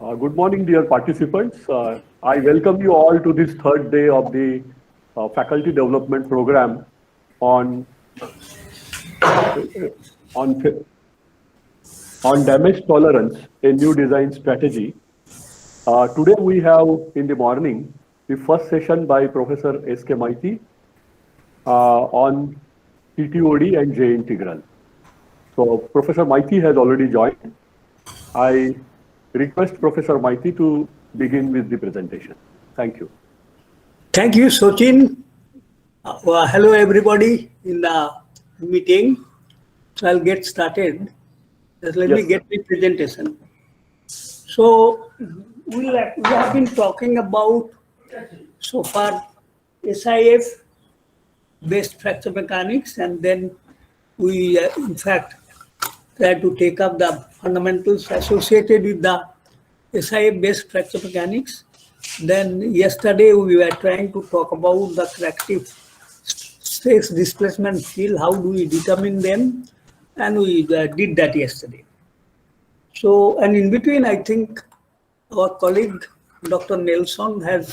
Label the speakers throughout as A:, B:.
A: Good morning, dear participants. I welcome you all to this third day of the faculty development program on on on damage tolerance, a new design strategy. Today we have in the morning the first session by Professor S.K. Maiti on CTOD and J integral. So Professor Maiti has already joined. I request Professor Maiti to begin with the presentation. Thank you.
B: Thank you, Sachin. Hello, everybody in the meeting. So I'll get started. Just let me get the presentation. So we have been talking about so far SIF based fracture mechanics, and then we in fact try to take up the fundamentals associated with the SIF based fracture mechanics. Then yesterday we were trying to talk about the corrective stress displacement field, how do we determine them, and we did that yesterday. So, and in between, I think our colleague Dr. Nelson has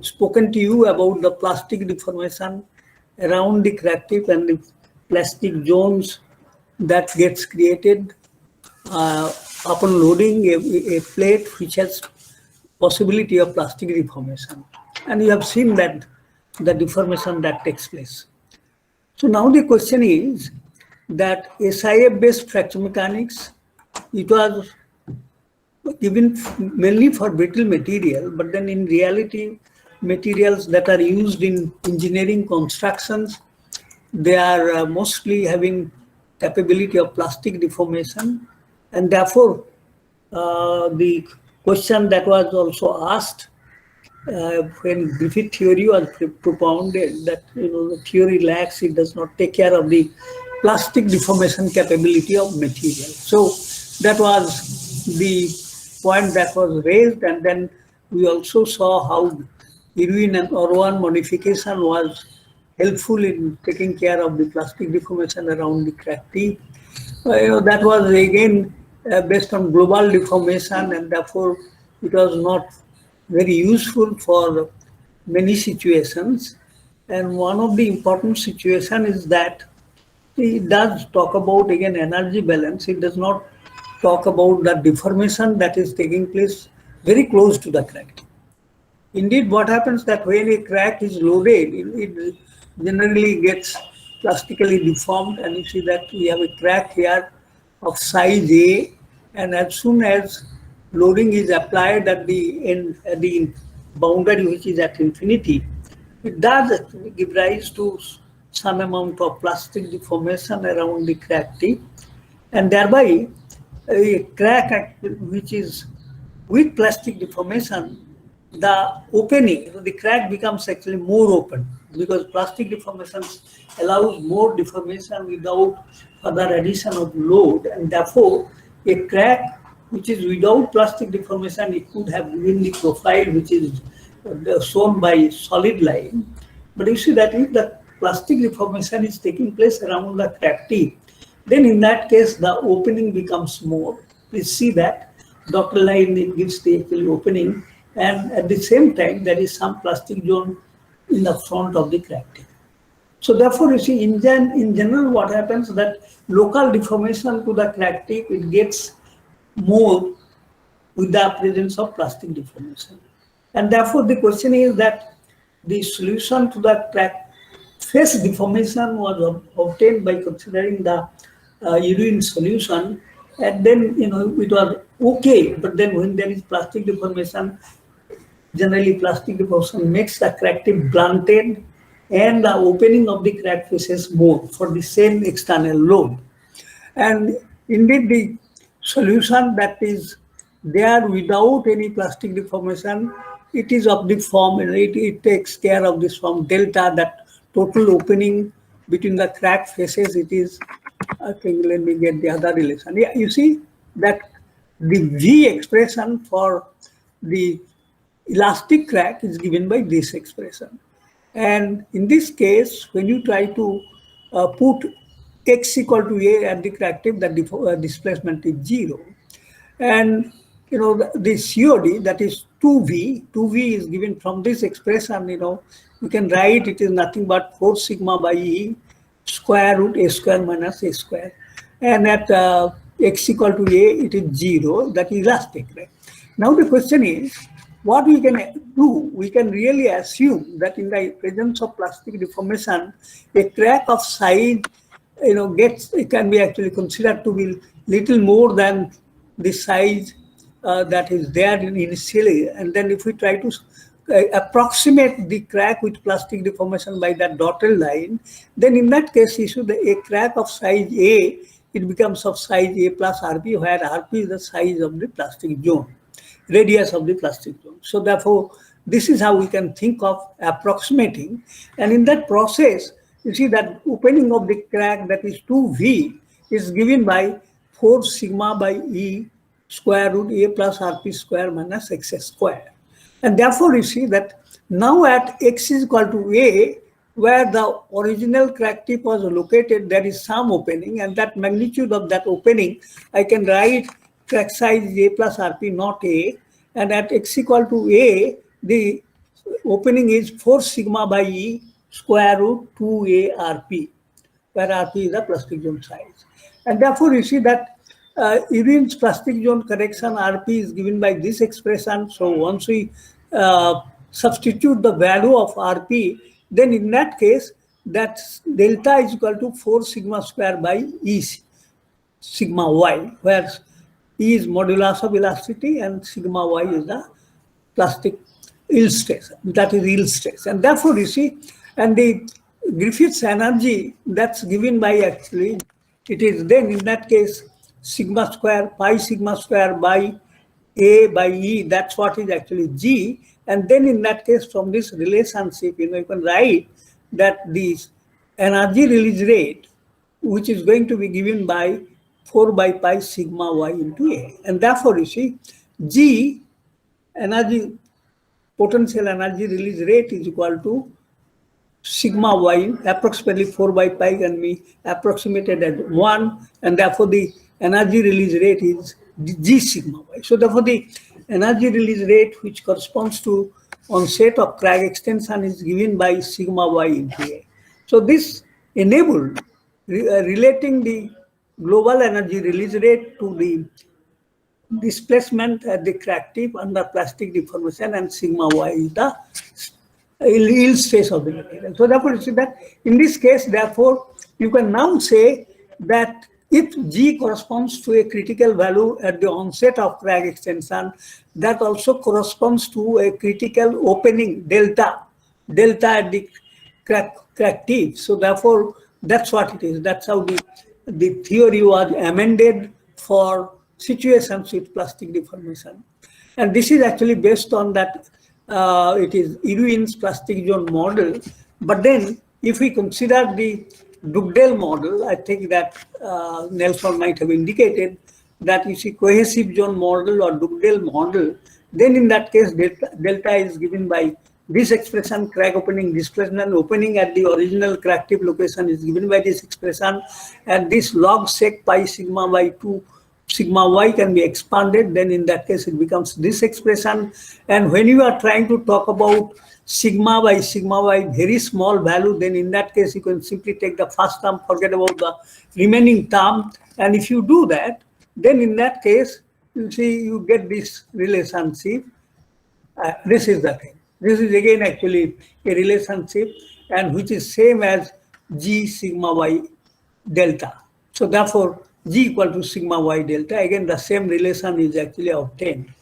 B: spoken to you about the plastic deformation around the crack tip and the plastic zones that gets created upon loading a plate which has possibility of plastic deformation. And you have seen that the deformation that takes place. So now the question is that SIF-based fracture mechanics, it was given mainly for brittle material, but then in reality, materials that are used in engineering constructions, they are mostly having capability of plastic deformation, and therefore the question that was also asked when Griffith theory was propounded, that the theory lacks, it does not take care of the plastic deformation capability of material. So that was the point that was raised, and then we also saw how Irwin and Orwan modification was helpful in taking care of the plastic deformation around the crack tip. That was again based on global deformation, and therefore it was not very useful for many situations. And one of the important situations is that it does talk about again energy balance. It does not talk about the deformation that is taking place very close to the crack tip. Indeed, what happens that when a crack is loaded, it generally gets plastically deformed, and you see that we have a crack here of size A, and as soon as loading is applied at the end, at the boundary which is at infinity, it does actually give rise to some amount of plastic deformation around the crack tip, and thereby a crack which is with plastic deformation, the opening, the crack becomes actually more open, because plastic deformation allows more deformation without further addition of load, and therefore a crack which is without plastic deformation, it could have given the profile which is shown by solid line. But you see that if the plastic deformation is taking place around the crack tip, then in that case the opening becomes more. Please see that dotted line, it gives the actual opening, and at the same time there is some plastic zone in the front of the crack tip. So therefore, you see, in general, what happens that local deformation to the crack tip, it gets more with the presence of plastic deformation. And therefore, the question is that the solution to the crack face deformation was obtained by considering the Irwin solution, and then it was okay. But then when there is plastic deformation, generally plastic deformation makes the crack tip blunted, and the opening of the crack faces more for the same external load. And indeed, the solution that is there without any plastic deformation, it is of the form, it takes care of this form delta, that total opening between the crack faces. It is, I think, let me get the other relation. Yeah, you see that the V expression for the elastic crack is given by this expression. And in this case, when you try to put x equal to a at the crack tip, the displacement is 0. And the COD, that is 2V. 2V is given from this expression, you can write it is nothing but 4 sigma by E square root A square minus A square. And at x equal to A, it is 0, that is elastic, right? Now the question is, what we can do, we can really assume that in the presence of plastic deformation, a crack of size, it can be actually considered to be little more than the size that is there initially. And then if we try to approximate the crack with plastic deformation by that dotted line, then in that case, a crack of size A, it becomes of size A plus RP, where RP is the size of the plastic zone, radius of the plastic zone. So therefore, this is how we can think of approximating. And in that process, you see that opening of the crack, that is 2V, is given by 4 sigma by E square root A plus RP square minus X square. And therefore, you see that now at X is equal to A, where the original crack tip was located, there is some opening, and that magnitude of that opening, I can write crack size A plus RP not A, and at X equal to A, the opening is 4 sigma by E square root 2A RP, where RP is the plastic zone size. And therefore, you see that Ewing's plastic zone correction RP is given by this expression. So once we substitute the value of RP, then in that case, that delta is equal to 4 sigma square by E sigma y, where E is modulus of elasticity and sigma y is the plastic yield stress, that is yield stress. And therefore, you see, and the Griffith's energy that's given by actually, it is then in that case, sigma square, pi sigma square by A by E, that's what is actually G. And then in that case, from this relationship, you can write that the energy release rate, which is going to be given by 4 by pi sigma y into A. And therefore, you see, G, energy, potential energy release rate is equal to sigma y, approximately 4 by pi can be approximated at 1, and therefore the energy release rate is G sigma y. So therefore the energy release rate, which corresponds to onset of crack extension, is given by sigma y into A. So this enabled relating the global energy release rate to the displacement at the crack tip under plastic deformation, and sigma y is the yield stress of the material. So therefore, you see that in this case, therefore, you can now say that if G corresponds to a critical value at the onset of crack extension, that also corresponds to a critical opening delta at the crack tip. So therefore, that's what it is. That's how the theory was amended for situations with plastic deformation. And this is actually based on that it is Ewing's plastic zone model. But then if we consider the Dugdale model, I think that Nelson might have indicated that you see cohesive zone model or Dugdale model, then in that case delta is given by this expression, crack opening displacement opening at the original crack tip location is given by this expression, and this log sec pi sigma by 2 sigma y can be expanded, then in that case it becomes this expression. And when you are trying to talk about sigma by sigma y very small value, then in that case you can simply take the first term, forget about the remaining term, and if you do that, then in that case you see you get this relationship. This is the thing. This is again actually a relationship, and which is same as G sigma y delta. So therefore G equal to sigma y delta, again the same relation is actually obtained.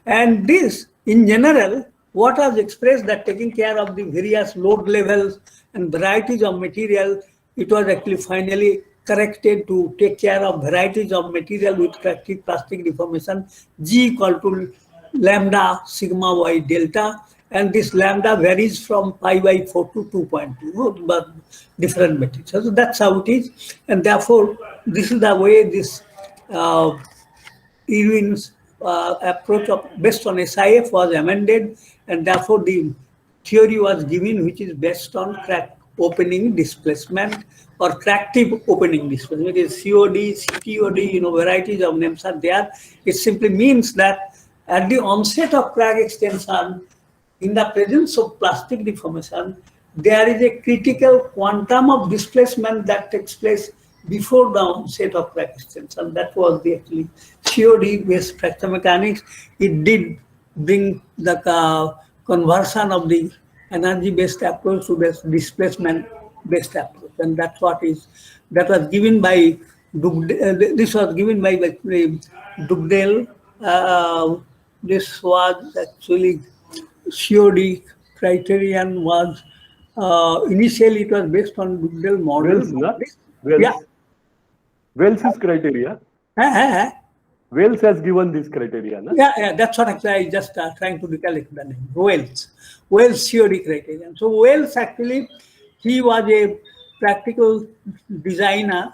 B: And this in general, what was expressed that taking care of the various load levels and varieties of material, it was actually finally corrected to take care of varieties of material with corrective plastic deformation, G equal to lambda sigma y delta, and this lambda varies from pi by 4 to 2.2, but different materials. So that's how it is, and therefore this is the way this Ewing's approach of based on SIF was amended, and therefore the theory was given, which is based on crack opening displacement or crack tip opening displacement. It is COD, CTOD, varieties of names are there. It simply means that at the onset of crack extension, in the presence of plastic deformation, there is a critical quantum of displacement that takes place before the onset of crack extension. That was the actually COD-based fracture mechanics. It did bring the conversion of the energy-based approach to this displacement-based approach, and that was given by this was given by Dugdale. This was actually COD criterion was initially it was based on Dugdale model.
A: Wells, na?
B: Yeah.
A: Wells's criteria. Wells has given this criteria, na?
B: Yeah, that's what actually I just trying to recollect the name. Wells COD criterion. So Wells actually, he was a practical designer,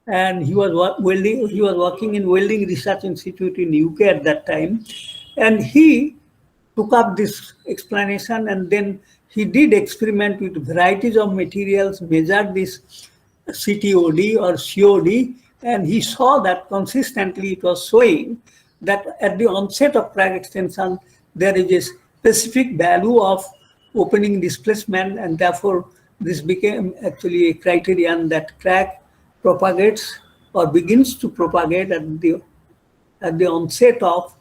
B: and he was welding. He was working in Welding Research Institute in UK at that time, and he took up this explanation, and then he did experiment with varieties of materials, measured this CTOD or COD, and he saw that consistently it was showing that at the onset of crack extension, there is a specific value of opening displacement, and therefore this became actually a criterion that crack propagates or begins to propagate at the onset of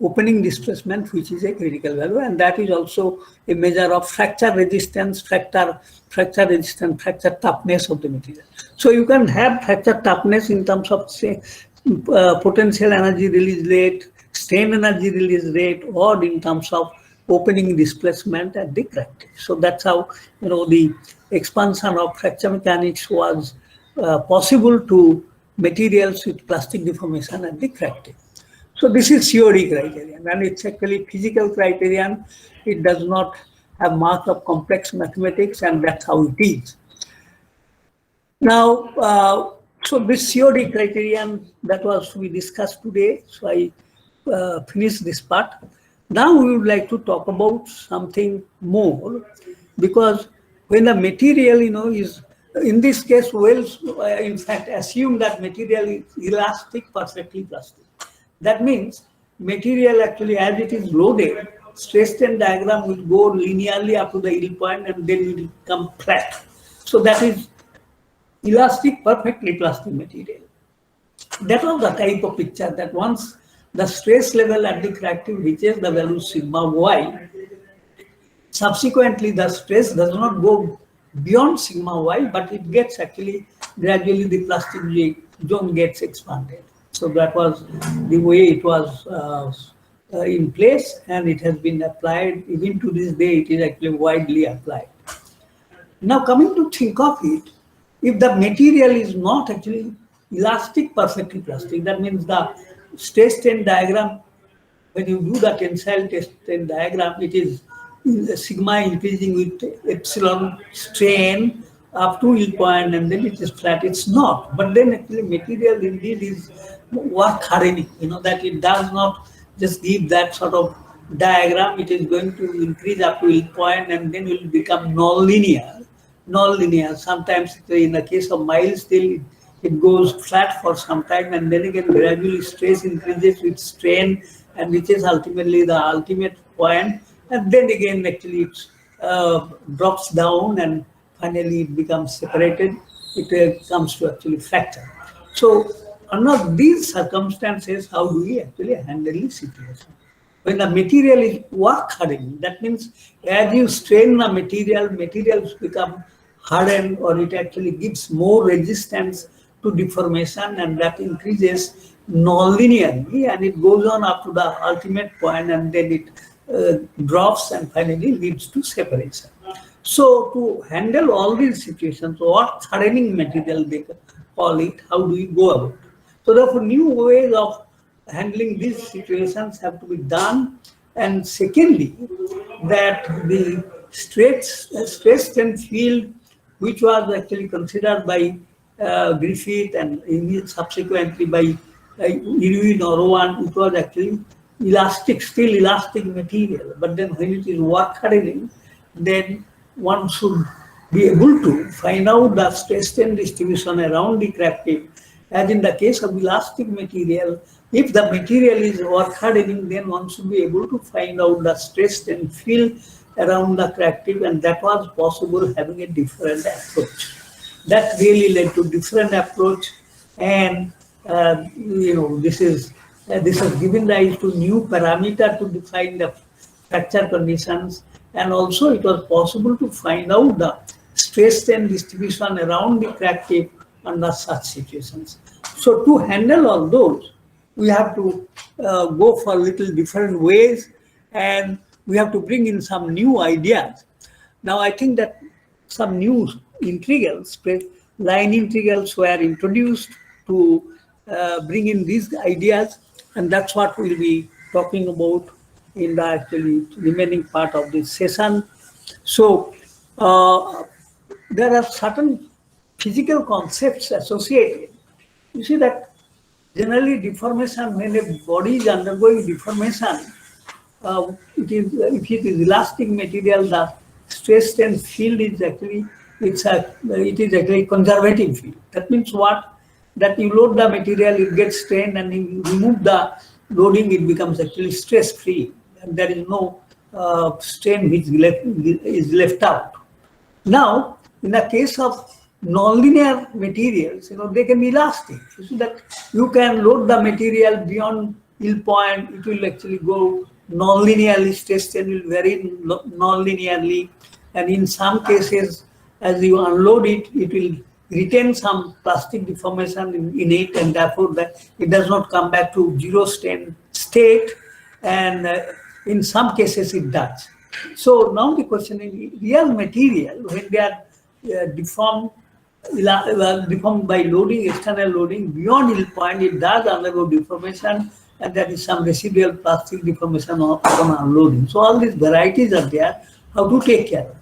B: opening displacement, which is a critical value, and that is also a measure of fracture resistance, fracture toughness of the material. So you can have fracture toughness in terms of, say, potential energy release rate, strain energy release rate, or in terms of opening displacement at the crack tip. So that's how the expansion of fracture mechanics was possible to materials with plastic deformation at the crack tip. So this is COD criterion, and it's actually physical criterion. It does not have much of complex mathematics, and that's how it is. Now, so this COD criterion, that was we discussed today. So I finished this part. Now we would like to talk about something more, because when the material, is, in this case, Wells, in fact, assume that material is elastic, perfectly plastic. That means material actually, as it is loaded, stress strain diagram will go linearly up to the yield point, and then it will become flat. So that is elastic, perfectly plastic material. That was the type of picture that once the stress level at the crack tip reaches the value sigma y, subsequently the stress does not go beyond sigma y, but it gets actually gradually the plastic zone gets expanded. So that was the way it was in place, and it has been applied. Even to this day, it is actually widely applied. Now, coming to think of it, if the material is not actually elastic, perfectly plastic, that means the stress strain diagram, when you do the tensile strain diagram, it is sigma increasing with epsilon strain up to yield point, and then it is flat. It's not, but then actually material indeed is work hardening, that it does not just give that sort of diagram. It is going to increase up to yield point, and then will become non-linear. Sometimes in the case of mild steel, it goes flat for some time, and then again gradually stress increases with strain and reaches ultimately the ultimate point, and then again actually it drops down, and finally it becomes separated. It comes to actually fracture. So under these circumstances, how do we actually handle this situation? When the material is work hardening, that means as you strain the materials become hardened, or it actually gives more resistance to deformation, and that increases non-linearly, and it goes on up to the ultimate point, and then it drops and finally leads to separation. So to handle all these situations, what hardening material they call it, how do we go about it? So therefore, new ways of handling these situations have to be done. And secondly, that the stress strain field, which was actually considered by Griffith and subsequently by Irwin or Owen, it was actually elastic, still elastic material. But then when it is work hardening, then one should be able to find out the stress strain distribution around the crack tip As in the case of elastic material, if the material is work hardening, then one should be able to find out the stress and field around the crack tip, and that was possible having a different approach. That really led to different approach, and this has given rise to new parameter to define the fracture conditions, and also it was possible to find out the stress and distribution around the crack tip under such situations. So to handle all those, we have to go for little different ways, and we have to bring in some new ideas. Now I think that some new integrals, line integrals were introduced to bring in these ideas, and that's what we'll be talking about in the actually remaining part of this session. So there are certain physical concepts associated. You see that generally deformation, when a body is undergoing deformation, if it is elastic material, the stress and field is actually it is actually conservative field. That means what? That you load the material, it gets strained, and you remove the loading, it becomes actually stress free, and there is no strain which is left out. Now, in the case of nonlinear materials, they can be elastic. You see that you can load the material beyond yield point, it will actually go nonlinearly, stress and will vary nonlinearly, and in some cases, as you unload it, it will retain some plastic deformation in it, and therefore that it does not come back to zero strain state, and in some cases it does. So now the question is, real material, when they are deformed by loading, external loading beyond yield point, it does undergo deformation, and there is some residual plastic deformation upon unloading. So all these varieties are there, how to take care of it.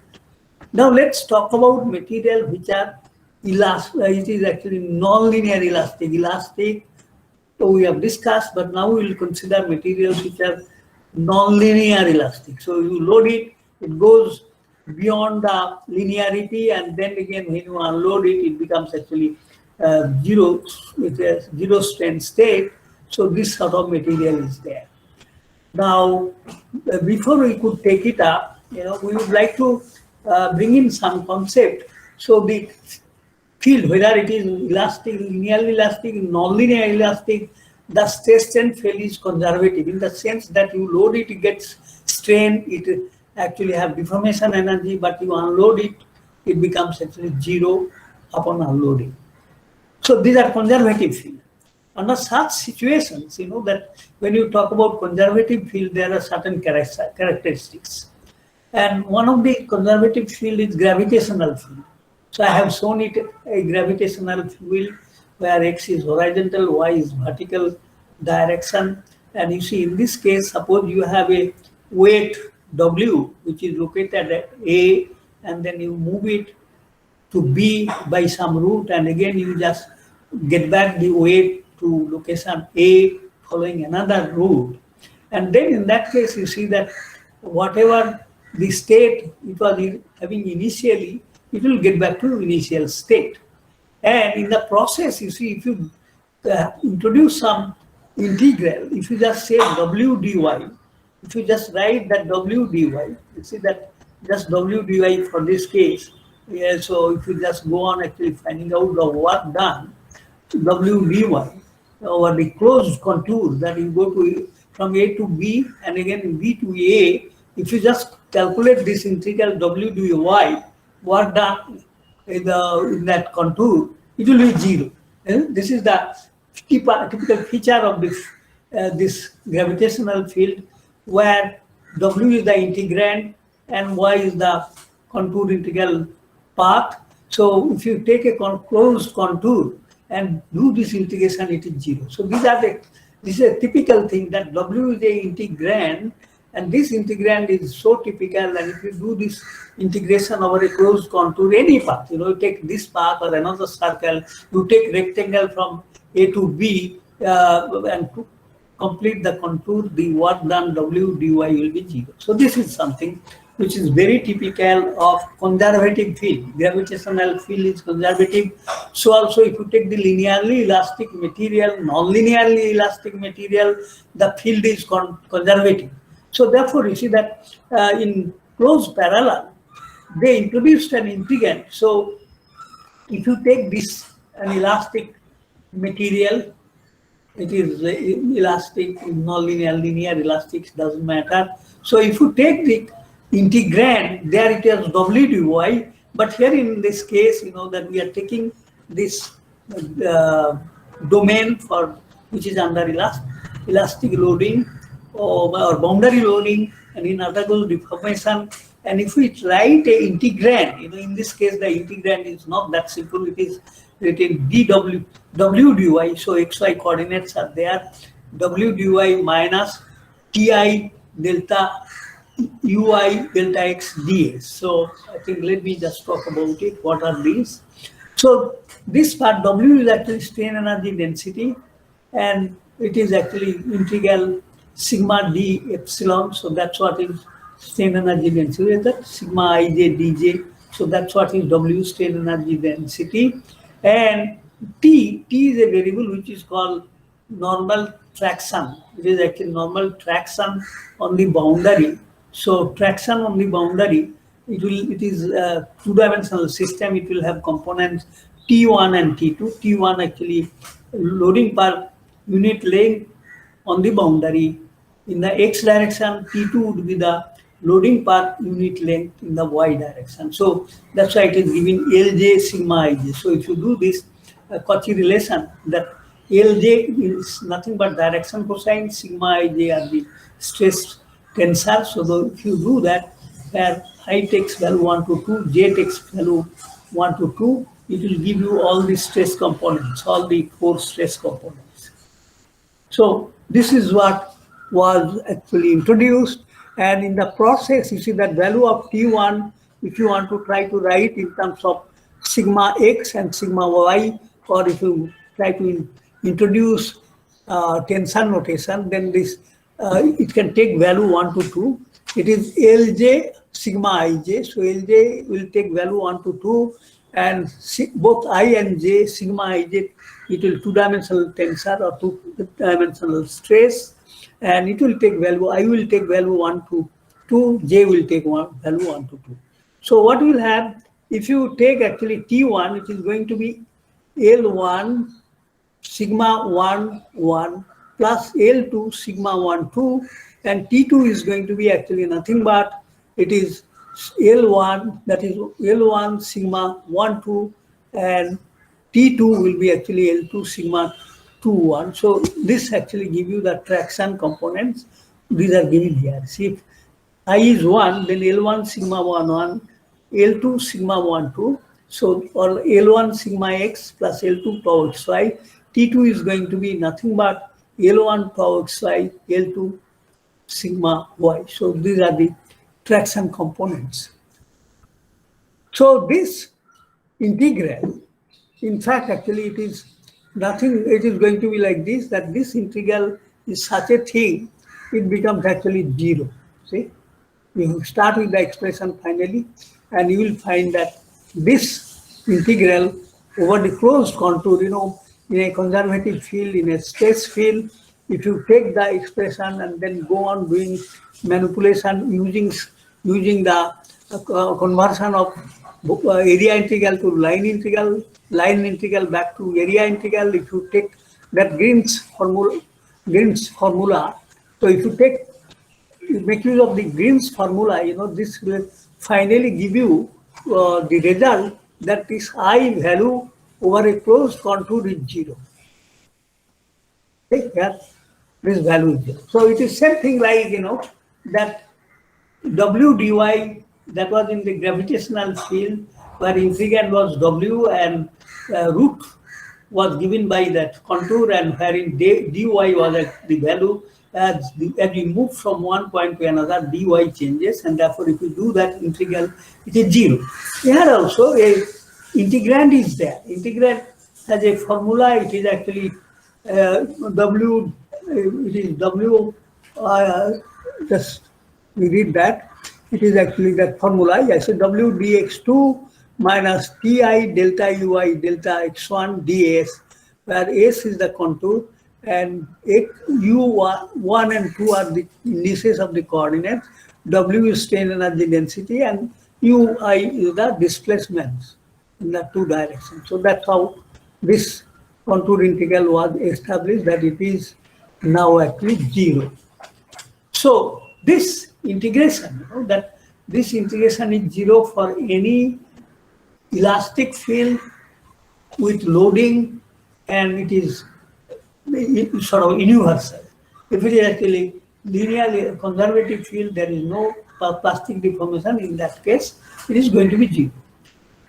B: Now let's talk about material which are elastic. It is actually non-linear elastic. Elastic, so we have discussed, but now we will consider materials which are non-linear elastic. So you load it, it goes beyond the linearity, and then again when you unload it, it becomes actually zero strain state. So this sort of material is there. Now, before we could take it up, we would like to bring in some concept. So the field, whether it is elastic, linearly elastic, non-linear elastic, the stress and field is conservative in the sense that you load it, it gets strained, it actually have deformation energy, but you unload it, it becomes actually zero upon unloading. So these are conservative field. Under such situations, that when you talk about conservative field, there are certain characteristics. And one of the conservative field is gravitational field. So I have shown it a gravitational field where x is horizontal, y is vertical direction. And you see in this case, suppose you have a weight W, which is located at A, and then you move it to B by some route, and again you just get back the weight to location A following another route. And then in that case, you see that whatever the state it was having initially, it will get back to initial state. And in the process, you see, if you introduce some integral, if you just say W dy, if you just write that W dy, you see that just W dy for this case. Yeah, so if you just go on actually finding out the work done, W dy over the closed contour, that you go to from A to B and again B to A, if you just calculate this integral W dy, work done in that contour, it will be zero. This is the typical feature of this gravitational field, where W is the integrand and Y is the contour integral path. So if you take a closed contour and do this integration, it is zero. So this is a typical thing, that W is a integrand, and this integrand is so typical. And if you do this integration over a closed contour, any path, you take this path or another circle, you take rectangle from A to B, and to complete the contour, the work done W dy will be zero. So this is something which is very typical of conservative field. Gravitational field is conservative. So also if you take the linearly elastic material, non-linearly elastic material, the field is conservative. So therefore you see that in close parallel, they introduced an integrand. So if you take this an elastic material, it is elastic, non-linear, linear, elastic, doesn't matter. So if you take the integrand, there it is W dy, but here in this case, you know that we are taking this domain for which is under elastic loading or boundary loading, and in other deformation. And if we write a integrand, you know, in this case the integrand is not that simple. It is written dw w dy. So xy coordinates are there. W dy minus ti delta ui delta x ds. So I think let me just talk about it. What are these? So this part W is actually strain energy density, and it is actually integral sigma d epsilon. So that's what is strain energy density. That sigma ij dj. So that's what is W strain energy density. And T is a variable which is called normal traction. It is actually normal traction on the boundary. So traction on the boundary, it is a two-dimensional system. It will have components T1 and T2. T1 actually loading per unit length on the boundary in the x direction. T2 would be the loading per unit length in the y direction. So that's why it is given Lj sigma ij. So if you do this Cauchy relation, that Lj is nothing but direction cosine, sigma ij are the stress tensor. So if you do that, where I takes value 1 to 2, j takes value 1 to 2, it will give you all the stress components, all the 4 stress components. So this is what was actually introduced, and in the process you see that value of T1, if you want to try to write in terms of sigma x and sigma y, or if you try to introduce tensor notation, then this it can take value 1 to 2. It is Lj sigma ij. So Lj will take value 1 to 2, and both I and j, sigma ij, it will two-dimensional tensor or two-dimensional stress, and it will take value, I will take value 1 to 2, j will take value 1 to 2. So what we will have, if you take actually T1, it is going to be L1 sigma 1 1 plus L2 sigma 1 2, and T2 is going to be actually nothing but it is L1, that is L1 sigma 1 2, and T2 will be actually L2 sigma 2 1. So this actually give you the traction components. These are given here. See, if I is 1, then L1 sigma 1 1, L2 sigma 1 2. So or L1 sigma x plus L2 tau xy. T2 is going to be nothing but L1 tau xy, L2 sigma y. So these are the traction components. So this integral, in fact, actually it is nothing, it is going to be like this, that this integral is such a thing, it becomes actually 0. See, you start with the expression finally, and you will find that this integral over the closed contour, you know, in a conservative field, in a stress field, if you take the expression and then go on doing manipulation using the conversion of area integral to line integral back to area integral, if you take that Green's formula, so if you make use of the Green's formula, you know, this will finally give you the result that this I value over a closed contour is 0. Okay, here this value is 0. So it is same thing like, you know, that W dy that was in the gravitational field where integrand was W and root was given by that contour, and wherein dy was at the value. As we move from one point to another, dy changes, and therefore if you do that integral, it is 0. Here also a integrand is there. Integrand has a formula. It is actually W. It is W. Just we read that. it is actually that formula. I said W dx2 minus Ti delta Ui delta x1 ds, where S is the contour and U1 and 2 are the indices of the coordinates. W is strain energy density and Ui is the displacements in the two directions. So that's how this contour integral was established, that it is now actually 0. So this integration, that this integration is 0 for any elastic field with loading, and it is sort of universal. If it is actually linear conservative field, there is no plastic deformation. In that case, it is going to be 0.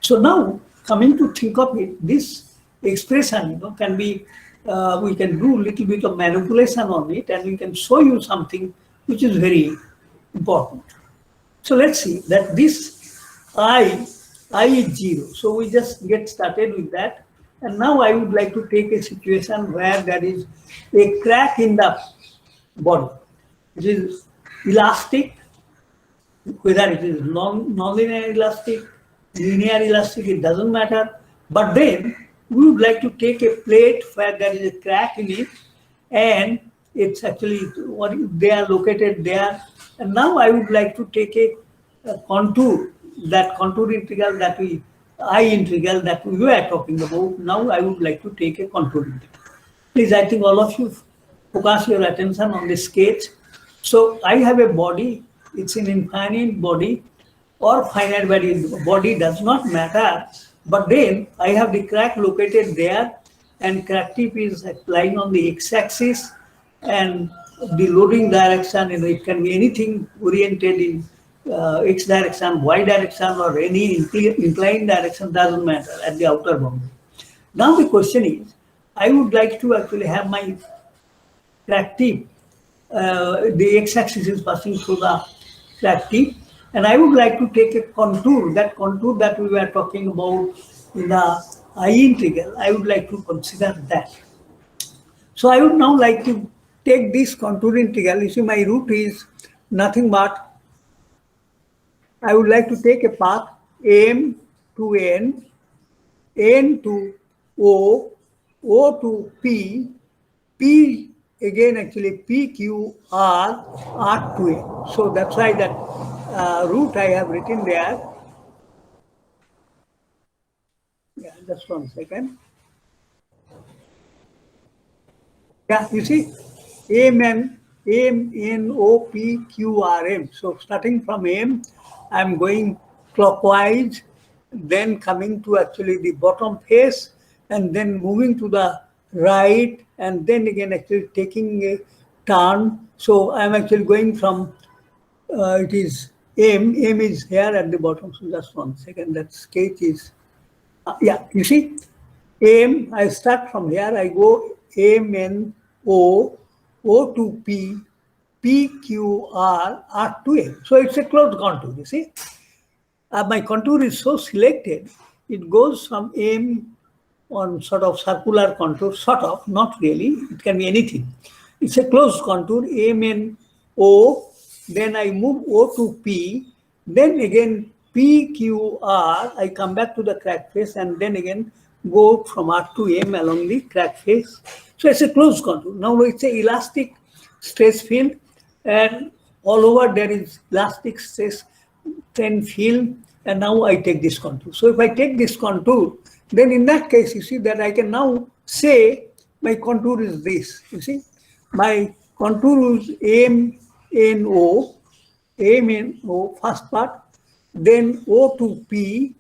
B: So now, coming to think of it, this expression, can be, we can do a little bit of manipulation on it, and we can show you something which is very important. So let's see that this I is 0. So we just get started with that. And now I would like to take a situation where there is a crack in the body. It is elastic, whether it is non-linear elastic, linear elastic, it doesn't matter. But then we would like to take a plate where there is a crack in it, and it's actually what they are located there. And now I would like to take a contour, that contour integral that I integral that we were talking about. Now I would like to take a contour integral. Please, I think all of you focus your attention on the sketch. So I have a body, it's an infinite body or finite body does not matter. But then I have the crack located there, and crack tip is lying on the x-axis, and the loading direction, it can be anything oriented in x direction, y direction, or any inclined direction, doesn't matter at the outer boundary. Now the question is, I would like to actually have my crack tip, the x-axis is passing through the crack tip, and I would like to take a contour, that contour that we were talking about in the I integral, I would like to consider that. So I would now like to take this contour integral. You see, my root is nothing but, I would like to take a path M to N, N to O, O to P, P again actually P, Q, R, R to A. So that's why that root I have written there. Yeah, just 1 second. Yeah, you see, M, N, O, P, Q, R, M. So starting from M, I'm going clockwise, then coming to actually the bottom face, and then moving to the right, and then again actually taking a turn. So I'm actually going from, it is M is here at the bottom. So just 1 second, that sketch is, yeah, you see, M, I start from here, I go M, N, O, O to P, P, Q, R, R to A. So it's a closed contour, you see. My contour is so selected, it goes from M on sort of circular contour, sort of, not really, it can be anything. It's a closed contour, M, N, O, then I move O to P, then again P, Q, R, I come back to the crack face, and then again go from R to M along the crack face. So it's a closed contour. Now it's an elastic stress field, and all over there is elastic stress strain field, and now I take this contour. So if I take this contour, then in that case, you see that I can now say my contour is this. You see, my contour is M, N, O, M, N, O, first part, then O to P,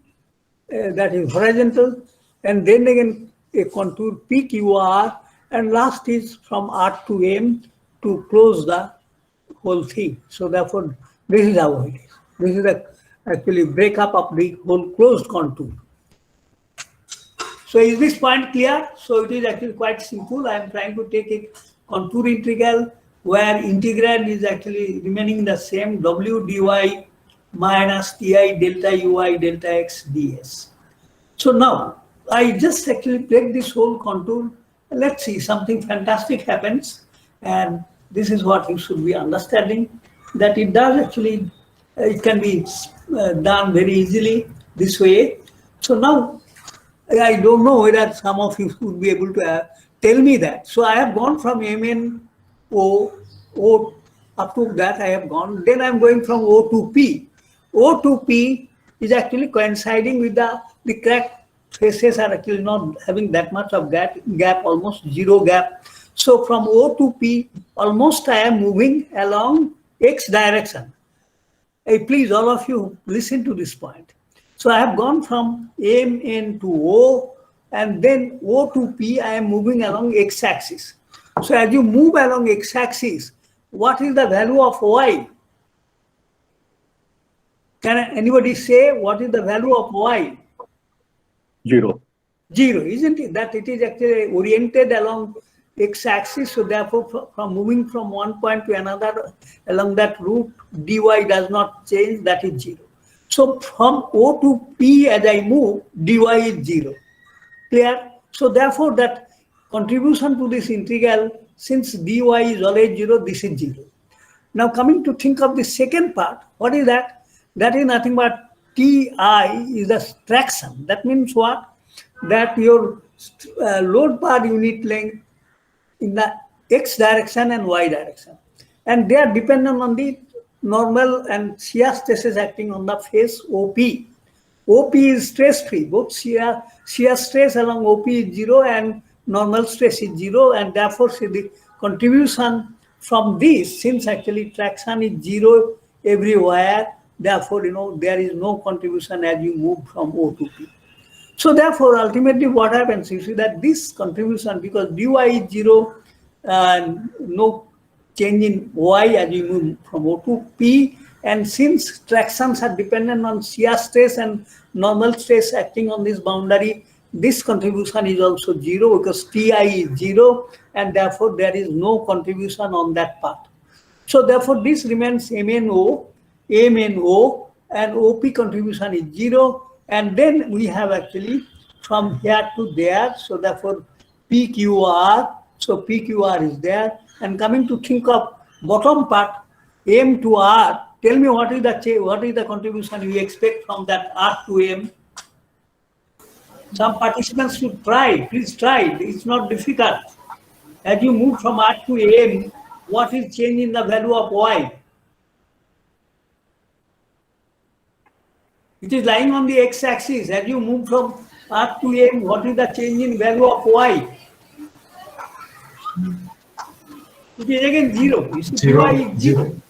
B: that is horizontal, and then again a contour P, Q, R, and last is from R to M to close the whole thing. So therefore, this is how it is. This is the actually breakup of the whole closed contour. So is this point clear? So it is actually quite simple. I am trying to take a contour integral where integrand is actually remaining the same, W dy minus Ti delta Ui delta x ds. So now I just actually break this whole contour. Let's see, something fantastic happens, and this is what you should be understanding, that it does actually It can be done very easily this way. So now I don't know whether some of you would be able to tell me that. So I have gone from MNO, O up to that I have gone. Then I'm going from O to P. O to P is actually coinciding with the crack faces are actually not having that much of gap, almost zero gap. So from O to P, almost I am moving along X direction. Hey, please, all of you, listen to this point. So I have gone from MN to O, and then O to P, I am moving along x-axis. So as you move along x-axis, what is the value of Y? Can anybody say what is the value of Y?
A: 0.
B: 0, isn't it? That it is actually oriented along x-axis. So therefore, from moving from one point to another along that route, dy does not change. That is 0. So from O to P, as I move, dy is 0. Clear? So therefore, that contribution to this integral, since dy is always 0, this is 0. Now coming to think of the second part, what is that? That is nothing but Ti is the traction. That means what? That your load per unit length in the x direction and y direction. And they are dependent on the normal and shear stresses acting on the face OP. OP is stress-free. Both shear stress along OP is 0 and normal stress is 0. And therefore, see the contribution from this, since actually traction is 0 everywhere, therefore, there is no contribution as you move from O to P. So therefore, ultimately what happens, you see that this contribution, because dy is 0, no change in y as you move from O to P, and since tractions are dependent on shear stress and normal stress acting on this boundary, this contribution is also 0 because Ti is 0, and therefore there is no contribution on that part. So therefore this remains MNO, and OP contribution is 0. And then we have actually from here to there, so therefore PQR, so PQR is there. And coming to think of bottom part, M to R, tell me what is the contribution you expect from that R to M? Some participants should try, please try, it's not difficult. As you move from R to M, what is change in the value of Y? It is lying on the x-axis. As you move from R to M, what is the change in value of Y? It is again 0. You see,
C: 0.
B: Y is 0.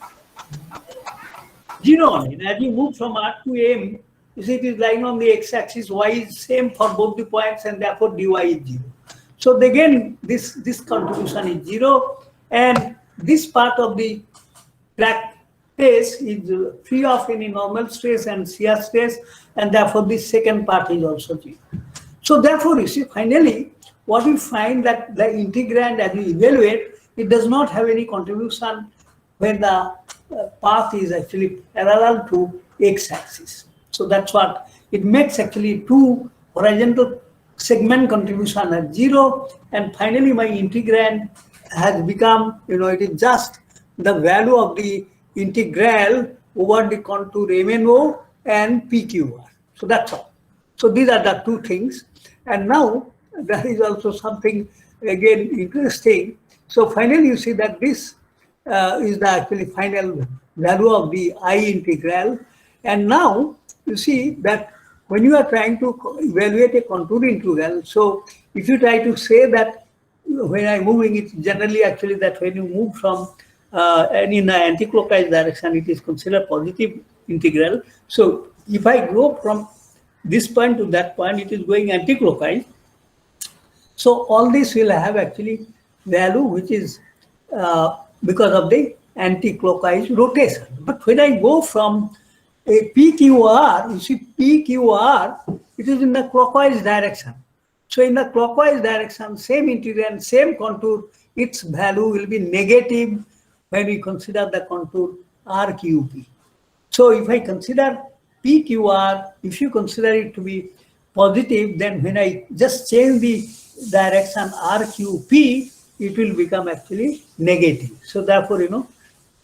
B: 0 on it. As you move from R to M, you see it is lying on the x-axis. Y is same for both the points, and therefore dy is 0. So again, this contribution is 0, and this part of the crack face is free of any normal stress and shear stress, and therefore this second part is also 0. So therefore, you see, finally, what we find that the integrand as we evaluate, it does not have any contribution when the path is actually parallel to x-axis. So that's what it makes actually two horizontal segment contribution at 0, and finally my integrand has become, it is just the value of the integral over the contour MNO and PQR. So that's all. So these are the two things. And now there is also something again interesting. So finally you see that this is the actually final value of the I integral. And now you see that when you are trying to evaluate a contour integral, so if you try to say that when I'm moving, it's generally actually that when you move from and in an anti-clockwise direction, it is considered positive integral. So if I go from this point to that point, it is going anti-clockwise. So all this will have actually value which is because of the anti-clockwise rotation. But when I go from a PQR, you see PQR, it is in the clockwise direction. So in the clockwise direction, same integral, same contour, its value will be negative when we consider the contour RQP. So if I consider PQR, if you consider it to be positive, then when I just change the direction RQP, it will become actually negative. So therefore,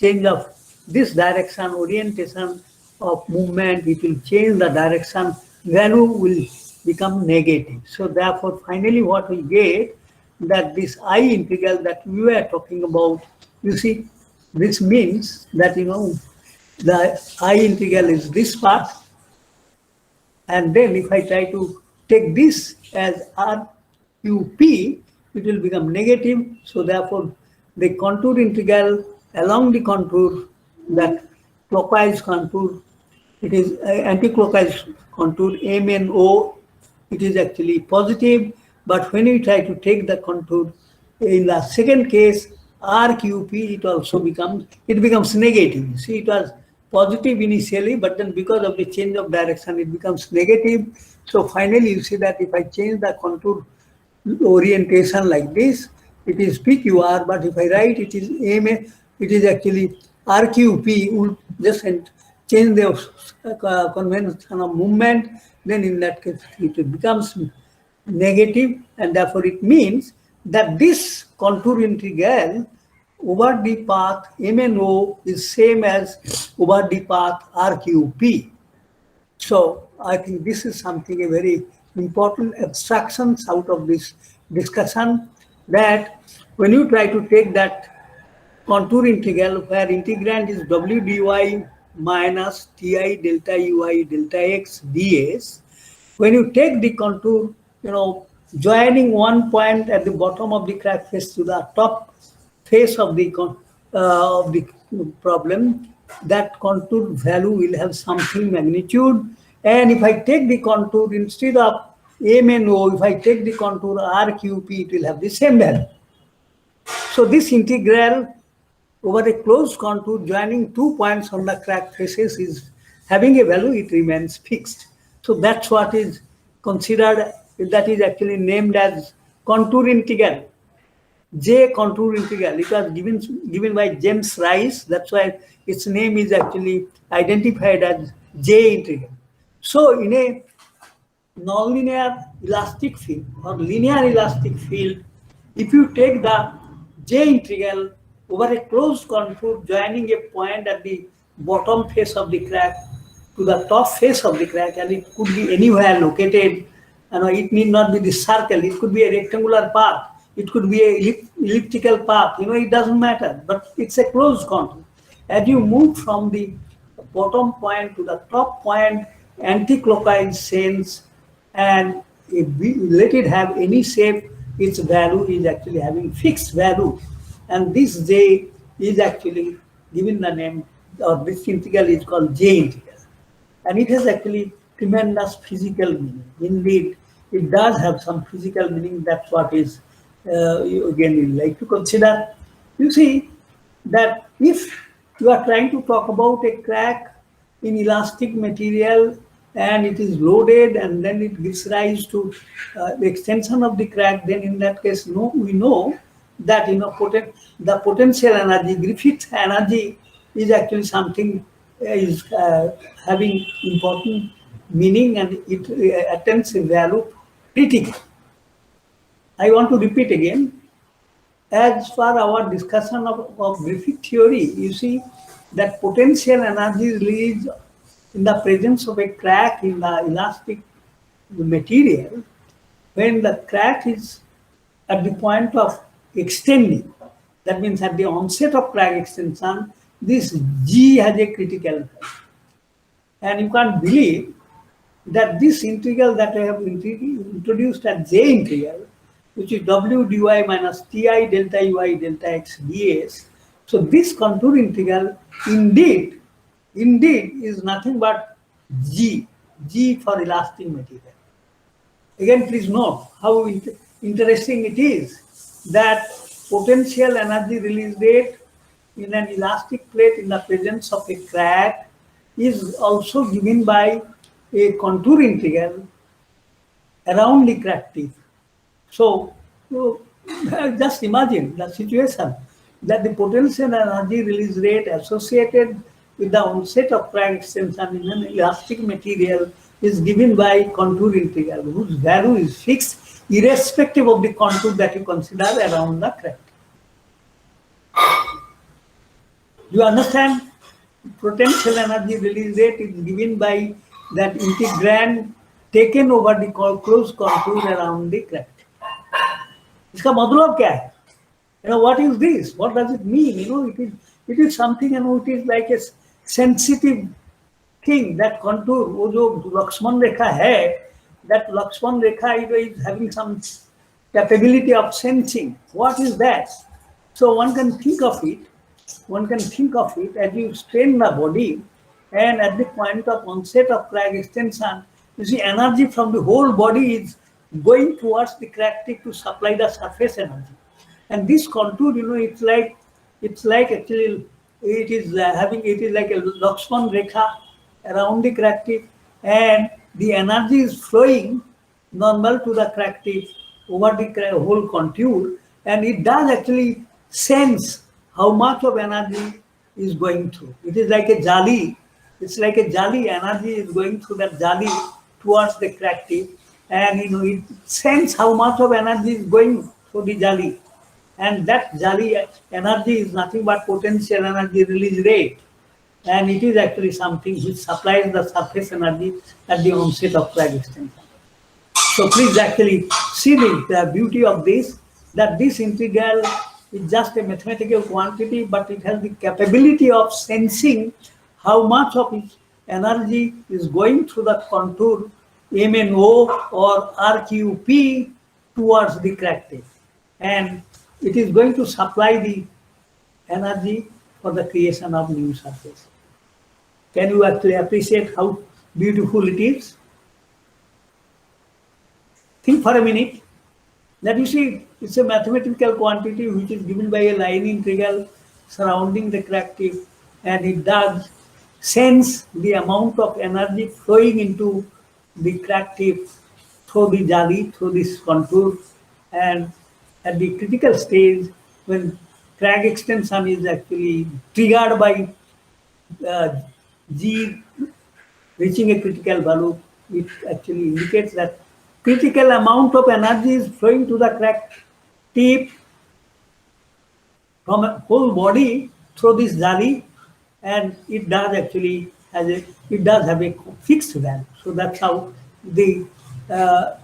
B: change of this direction orientation of movement, it will change the direction, value will become negative. So therefore, finally what we get, that this I integral that we were talking about, you see, this means that, the I integral is this part, and then if I try to take this as RQP, it will become negative. So therefore, the contour integral along the contour, that clockwise contour, it is anti-clockwise contour MNO, it is actually positive. But when we try to take the contour in the second case, RQP, it becomes negative. See, it was positive initially, but then because of the change of direction, it becomes negative. So finally, you see that if I change the contour orientation like this, it is PQR, but if I write it is AMA, it is actually RQP, would just change the convention of movement, then in that case it becomes negative, and therefore it means that this contour integral over the path MNO is same as over the path RQP. So I think this is something, a very important abstractions out of this discussion, that when you try to take that contour integral where integrand is w dy minus ti delta ui delta x ds, when you take the contour, joining one point at the bottom of the crack face to the top face of the problem, that contour value will have something magnitude. And if I take the contour instead of M and O, if I take the contour RQP, it will have the same value. So this integral over a closed contour joining 2 points on the crack faces is having a value, it remains fixed. So that's what is considered, that is actually named as contour integral. J contour integral. It was given by James Rice. That's why its name is actually identified as J integral. So in a nonlinear elastic field or linear elastic field, if you take the J integral over a closed contour joining a point at the bottom face of the crack to the top face of the crack, and it could be anywhere located, it need not be the circle, it could be a rectangular path, it could be a elliptical path, it doesn't matter, but it's a closed contour. As you move from the bottom point to the top point, anti-clockwise sense, and if we let it have any shape, its value is actually having fixed value. And this J is actually given the name, or this integral is called J integral. And it has actually tremendous physical meaning. Indeed, it does have some physical meaning. That's what is, again, we like to consider. You see that if you are trying to talk about a crack in elastic material and it is loaded and then it gives rise to the extension of the crack, then in that case, we know that the potential energy, Griffith energy, is actually something is having important meaning, and it attains a value critical. I want to repeat again, as for our discussion of Griffith theory, you see that potential energy is released in the presence of a crack in the elastic material when the crack is at the point of extending. That means at the onset of crack extension, this G has a critical value. And you can't believe that this integral that I have introduced as J integral, which is w dy minus ti delta ui delta x ds. So this contour integral indeed is nothing but G for elastic material. Again, please note how interesting it is that potential energy release rate in an elastic plate in the presence of a crack is also given by a contour integral around the crack tip. So just imagine the situation that the potential energy release rate associated with the onset of crack extension in an elastic material is given by contour integral, whose value is fixed irrespective of the contour that you consider around the crack. Do you understand? potential energy release rate is given by that integrand taken over the closed contour around the crack. इसका मतलब क्या है? What is this? What does it mean? It is something, it is like a sensitive thing, that contour, वो जो Lakshman रेखा है, that Lakshman Rekha is having some capability of sensing. What is that? So one can think of it as you strain the body, and at the point of onset of crack extension, you see energy from the whole body is going towards the crack tip to supply the surface energy. And this contour, it's like actually it is like a Lakshman rekha around the crack tip, and the energy is flowing normal to the crack tip over the whole contour, and it does actually sense how much of energy is going through. It is like a jali. It's like a jali. Energy is going through that jali towards the crack tip, and it sense how much of energy is going through the jali. And that jali energy is nothing but potential energy release rate. And it is actually something which supplies the surface energy at the onset of crack extension. So please actually see the beauty of this, that this integral is just a mathematical quantity, but it has the capability of sensing how much of its energy is going through the contour MNO or RQP towards the crack tip. And it is going to supply the energy for the creation of new surface. Can you actually appreciate how beautiful it is? Think for a minute that you see it's a mathematical quantity which is given by a line integral surrounding the crack tip, and it does sense the amount of energy flowing into the crack tip through the jali, through this contour, and at the critical stage when crack extension is actually triggered by G reaching a critical value, it actually indicates that critical amount of energy is flowing to the crack tip from a whole body through this jali, and it does actually have a fixed value. So that's how the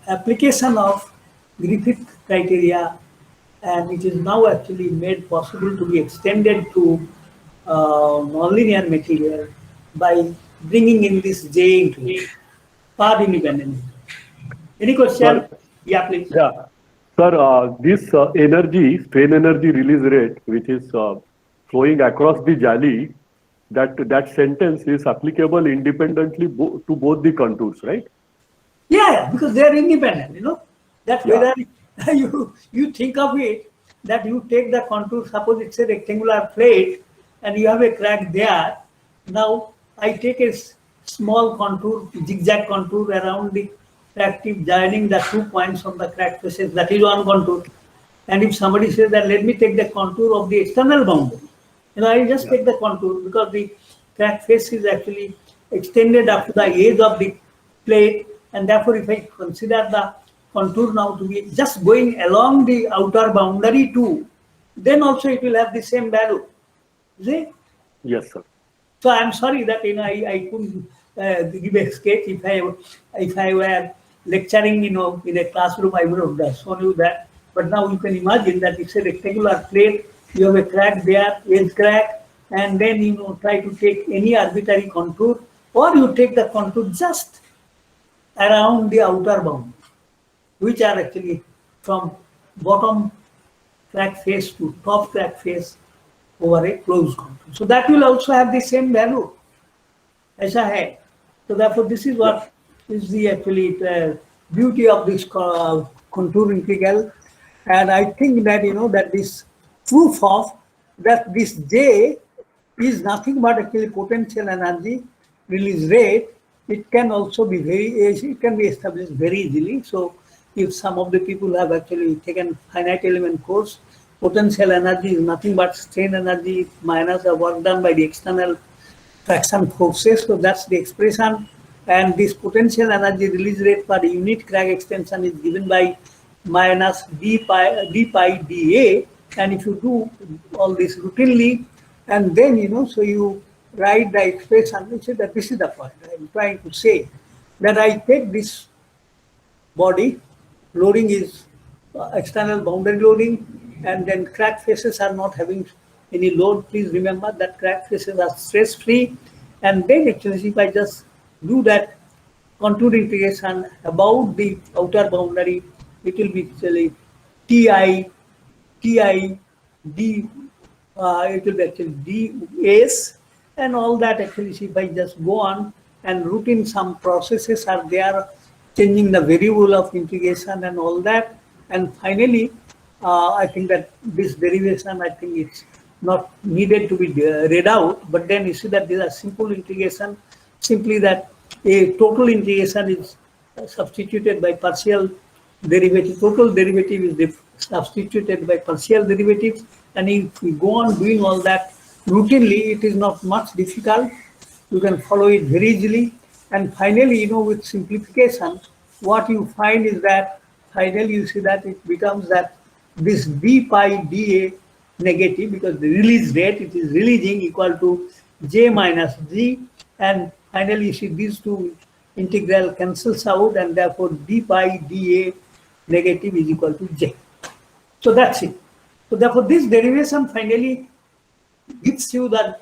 B: application of Griffith criteria, and it is now actually made possible to be extended to nonlinear material by bringing in this J into it, path independent. Any question?
A: Sir,
B: Yeah, please.
A: yeah. Sir, this strain energy release rate, which is flowing across the jali, that sentence is applicable independently to both the contours, right?
B: Yeah, because they are independent, That
A: Yeah.
B: whether you think of it, that you take the contour, suppose it's a rectangular plate and you have a crack there. Now I take a small contour, zigzag contour around the crack tip, joining the 2 points on the crack faces. That is one contour. And if somebody says that let me take the contour of the external boundary, I just take the contour because the crack face is actually extended up to the edge of the plate, and therefore if I consider the contour now to be just going along the outer boundary too, then also it will have the same value. See?
A: Yes, sir.
B: So I'm sorry that I couldn't give a sketch. If I were lecturing in a classroom, I would have shown you that. But now you can imagine that it's a rectangular plate. You have a crack there, edge crack, and then try to take any arbitrary contour, or you take the contour just around the outer boundary, which are actually from bottom crack face to top crack face over a closed contour. So that will also have the same value. ऐसा है. So therefore, this is what is the actually beauty of this contour integral, and I think that that this proof of that this J is nothing but actually potential energy release rate. It can also be it can be established very easily. So if some of the people have actually taken finite element course, potential energy is nothing but strain energy minus the work done by the external traction forces. So that's the expression. And this potential energy release rate per unit crack extension is given by minus d pi dA. And if you do all this routinely, and then so you write the expression, you see that this is the point I'm trying to say, that I take this body, loading is external boundary loading, and then crack faces are not having any load. Please remember that crack faces are stress free, and then actually if I just do that contour integration about the outer boundary, it will be actually Ti, Ti, D, it will be actually ds, and all that actually if I just go on and routine some processes are there, changing the variable of integration and all that, and finally I think that this derivation, I think it's not needed to be read out, but then you see that these are simple integration, simply that a total integration is substituted by partial derivative, total derivative is substituted by partial derivatives, and if we go on doing all that routinely, it is not much difficult. You can follow it very easily, and finally, with simplification, what you find is that finally you see that it becomes that this d pi dA negative, because the release rate, it is releasing, equal to j minus g, and finally you see these two integral cancels out, and therefore d pi dA negative is equal to j. So that's it. So therefore this derivation finally gives you the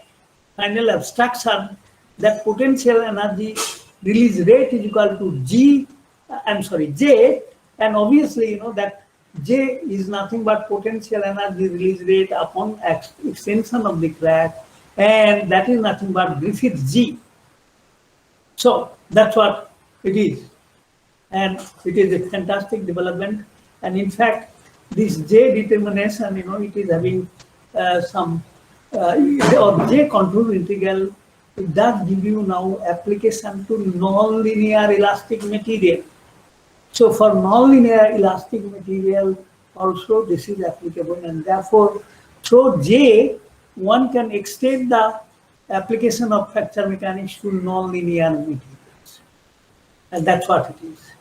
B: final abstraction that potential energy release rate is equal to j, and obviously that j is nothing but potential energy release rate upon extension of the crack, and that is nothing but Griffith's g. So that's what it is, and it is a fantastic development. And in fact, this j determination, it is having some or j contour integral. It does give you now application to nonlinear elastic material. So for nonlinear elastic material also this is applicable, and therefore through j one can extend the application of fracture mechanics to nonlinear materials, and that's what it is.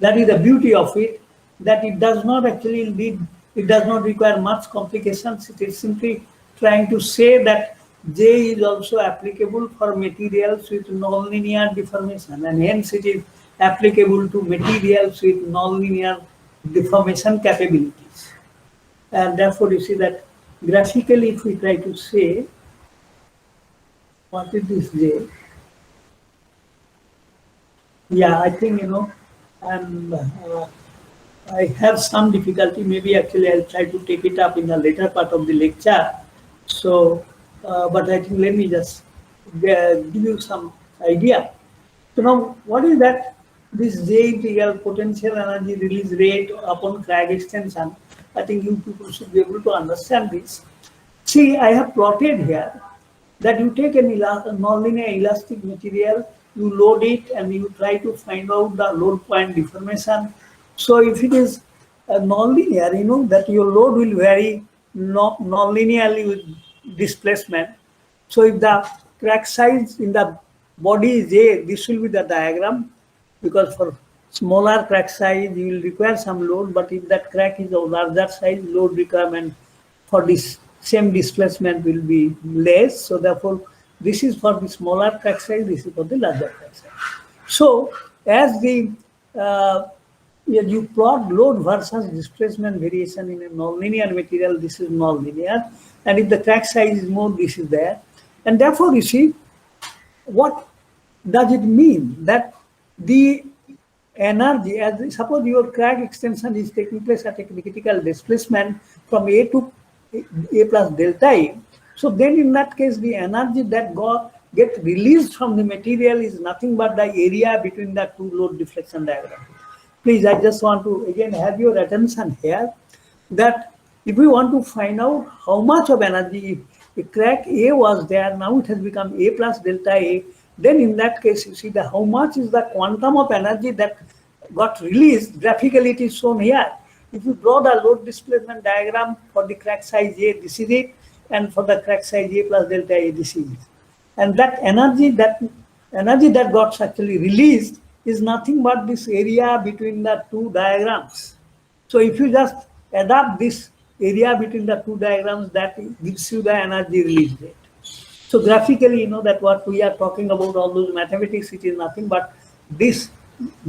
B: That is the beauty of it, that it does not actually need, it does not require much complications. It is simply trying to say that j is also applicable for materials with nonlinear deformation, and hence it is applicable to materials with nonlinear deformation capabilities. And therefore you see that graphically, if we try to say what is this j, yeah, I think and I have some difficulty. Maybe actually I'll try to take it up in the later part of the lecture. So, but I think let me just give you some idea. So now, what is that? This J integral potential energy release rate upon crack extension. I think you people should be able to understand this. See, I have plotted here that you take an nonlinear elastic material, you load it, and you try to find out the load point deformation. So if it is nonlinear, that your load will vary nonlinearly with displacement. So if the crack size in the body is A, this will be the diagram, because for smaller crack size you will require some load, but if that crack is of larger size, load requirement for this same displacement will be less. So therefore this is for the smaller crack size, this is for the larger crack size. So as the you plot load versus displacement variation in a nonlinear material, this is nonlinear, and if the crack size is more, this is there. And therefore you see, what does it mean? That the energy, as suppose your crack extension is taking place at a critical displacement from A to A plus delta A. So then in that case, the energy that get released from the material is nothing but the area between the two load deflection diagrams. Please, I just want to again have your attention here that if we want to find out how much of energy, if crack A was there, now it has become A plus delta A, then in that case, you see the how much is the quantum of energy that got released. Graphically, it is shown here. If you draw the load displacement diagram for the crack size A, this is it, and for the crack size A plus delta A, this is it. And that energy that got actually released is nothing but this area between the two diagrams. So if you just adapt this area between the two diagrams, that gives you the energy release rate. So graphically, you know that what we are talking about, all those mathematics, it is nothing but this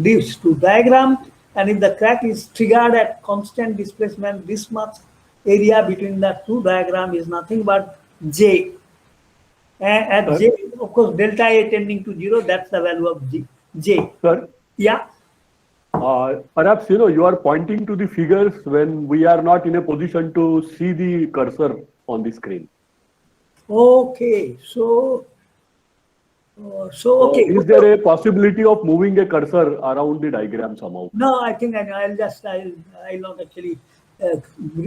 B: two diagram, and if the crack is triggered at constant displacement, this much area between the two diagram is nothing but J. And at J, of course, delta A tending to 0, that's the value of J.
A: Sir,
B: Yeah.
A: perhaps you are pointing to the figures when we are not in a position to see the cursor on the screen.
B: Okay, so okay.
A: Is there a possibility of moving a cursor around the diagram somehow?
B: No, I think I'll not actually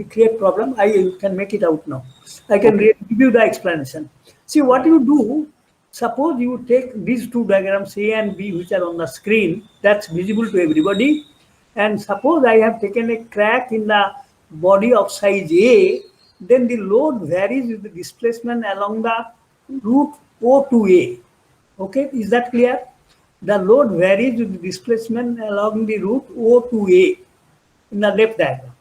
B: create problem. I can make it out now. I can give you the explanation. See what you do. Suppose you take these two diagrams A and B, which are on the screen. That's visible to everybody. And suppose I have taken a crack in the body of size A, then the load varies with the displacement along the route O to A. Okay, is that clear? The load varies with the displacement along the route O to A in the left diagram.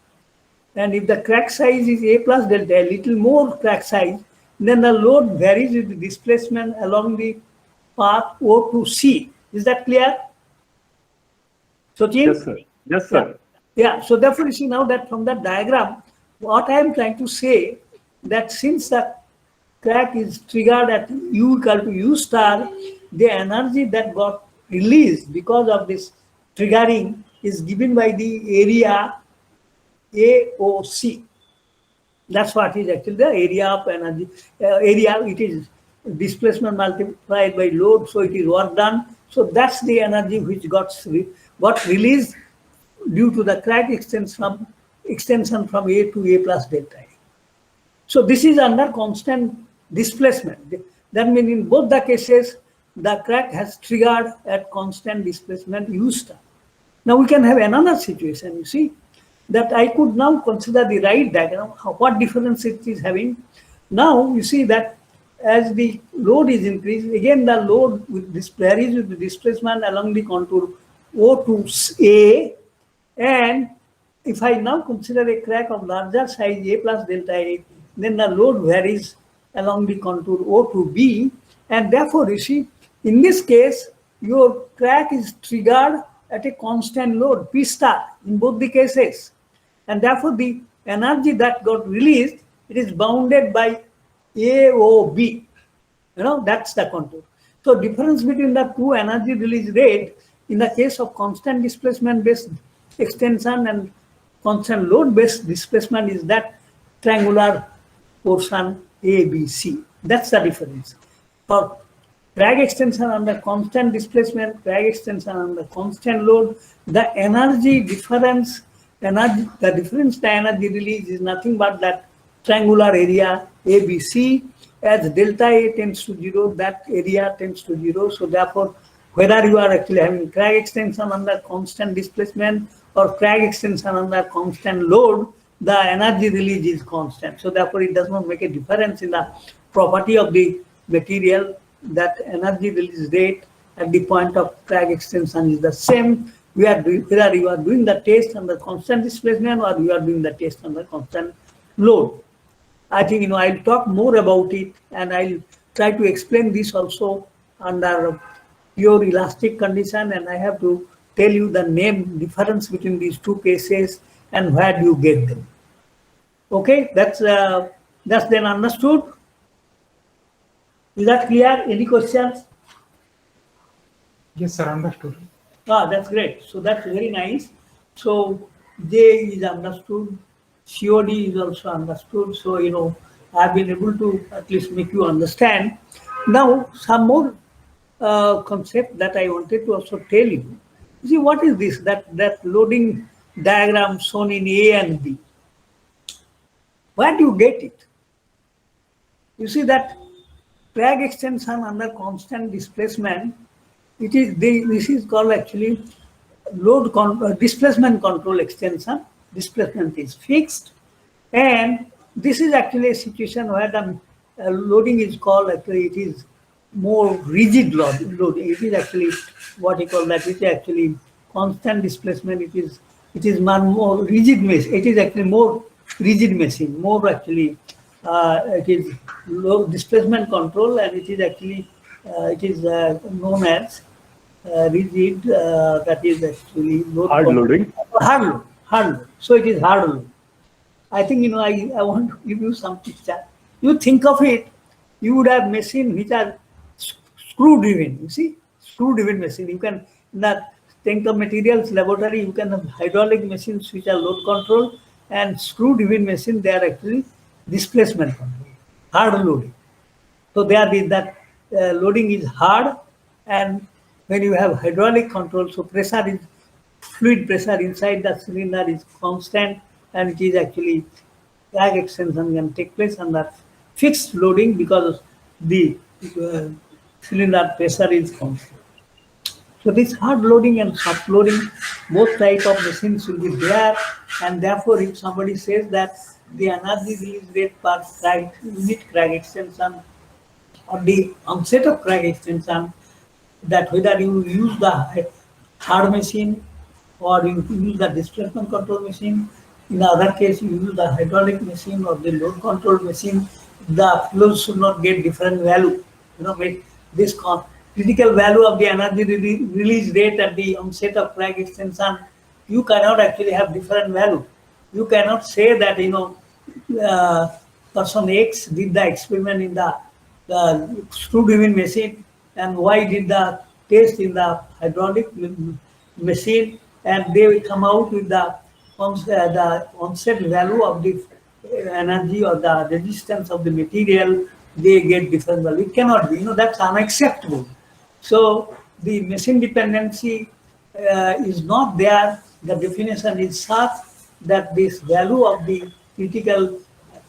B: And if the crack size is A plus delta, a little more crack size, then the load varies with the displacement along the path O to C. Is that clear? Sachin?
A: Yes, sir. Yes, sir.
B: Yeah, so therefore you see now that from that diagram, what I am trying to say, that since the crack is triggered at U equal to U star, the energy that got released because of this triggering is given by the area AOC. That's what is actually the area of energy. It is displacement multiplied by load, so it is work done. So that's the energy which got released due to the crack extension from A to A plus delta A. So this is under constant displacement. That means in both the cases, the crack has triggered at constant displacement U star. Now we can have another situation, you see, that I could now consider the right diagram, what difference it is having. Now you see that as the load is increased, again the load varies with the displacement along the contour O to A, and if I now consider a crack of larger size A plus delta A, then the load varies along the contour O to B, and therefore you see, in this case, your crack is triggered at a constant load, P star, in both the cases. And therefore the energy that got released, it is bounded by AOB. That's the contour. So difference between the two energy release rate in the case of constant displacement based extension and constant load based displacement is that triangular portion ABC. That's the difference. For drag extension under constant displacement, drag extension under constant load, the energy difference, the energy release is nothing but that triangular area ABC. As delta A tends to 0, that area tends to 0. So therefore, whether you are actually having drag extension under constant displacement or drag extension under constant load, the energy release is constant. So therefore, it does not make a difference in the property of the material, that energy release rate at the point of drag extension is the same. Whether you are doing the test under constant displacement or you are doing the test under constant load. I think I'll talk more about it, and I'll try to explain this also under pure elastic condition, and I have to tell you the name difference between these two cases and where do you get them. Okay, that's then understood. Is that clear? Any questions?
C: Yes, sir, understood.
B: That's great. So that's very nice. So J is understood, COD is also understood. So I've been able to at least make you understand. Now some more concept that I wanted to also tell you. See, what is this? That loading diagram shown in A and B. Where do you get it? You see that drag extension under constant displacement. This is called actually displacement control extension. Displacement is fixed, and this is actually a situation where the loading is called actually it is more rigid load. It is actually what you call that. It is actually constant displacement. It is more rigid machine. It is actually more rigid machine. More actually it is low displacement control, and it is actually known as rigid. That is actually
A: Hard loading.
B: hard load. So it is hard load. I think, I want to give you some picture. You think of it, you would have machine which are screw driven. You see, screw driven machine. You can, in the think of materials laboratory, you can have hydraulic machines which are load control, and screw driven machine, they are actually displacement control, hard loading. So that loading is hard, and when you have hydraulic control, so fluid pressure inside the cylinder is constant, and it is actually drag extension can take place under fixed loading because the uh, cylinder pressure is constant. So this hard loading and soft loading, both type of machines will be there, and therefore if somebody says that the energy release rate per unit crack extension or the onset of crack extension, that whether you use the hard machine or you use the displacement control machine, in the other case you use the hydraulic machine or the load control machine, the flows should not get different value. Make this critical value of the energy release rate at the onset of crack extension, you cannot actually have different value. You cannot say that, person X did the experiment in the screw-driven machine, and Y did the test in the hydraulic machine, and they will come out with the onset value of the energy or the resistance of the material. They get different value. It cannot be. That's unacceptable. So the machine dependency is not there. The definition is such that this value of the critical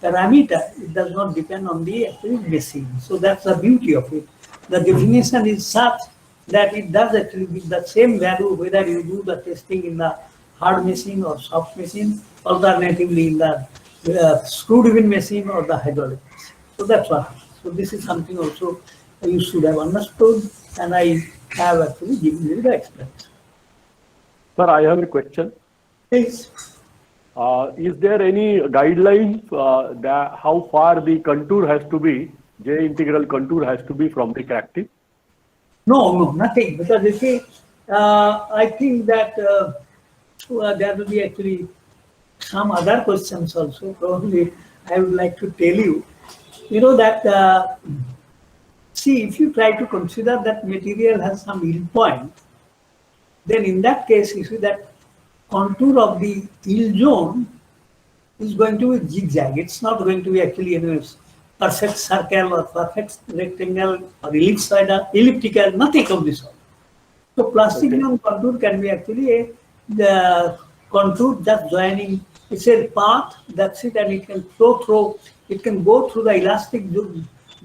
B: parameter, it does not depend on the actual machine. So that's the beauty of it. The definition is such that it does actually give the same value whether you do the testing in the hard machine or soft machine, alternatively in the screw-driven machine or the hydraulic machine. So that's what. So this is something also you should have understood, and I have actually given you the explanation.
A: Sir, I have a question.
B: Please.
A: Is there any guidelines that how far the contour has to be, J integral contour has to be from the crack tip?
B: No, nothing. Because you see, I think that there will be actually some other questions also. Probably I would like to tell you. That, see, if you try to consider that material has some yield point, then in that case, you see that contour of the yield zone is going to be zigzag. It's not going to be actually perfect circle or perfect rectangle or elliptical, nothing of this sort. So plastic zone contour can be actually the contour just joining. It's a path, that's it, and it can flow through. It can go through the elastic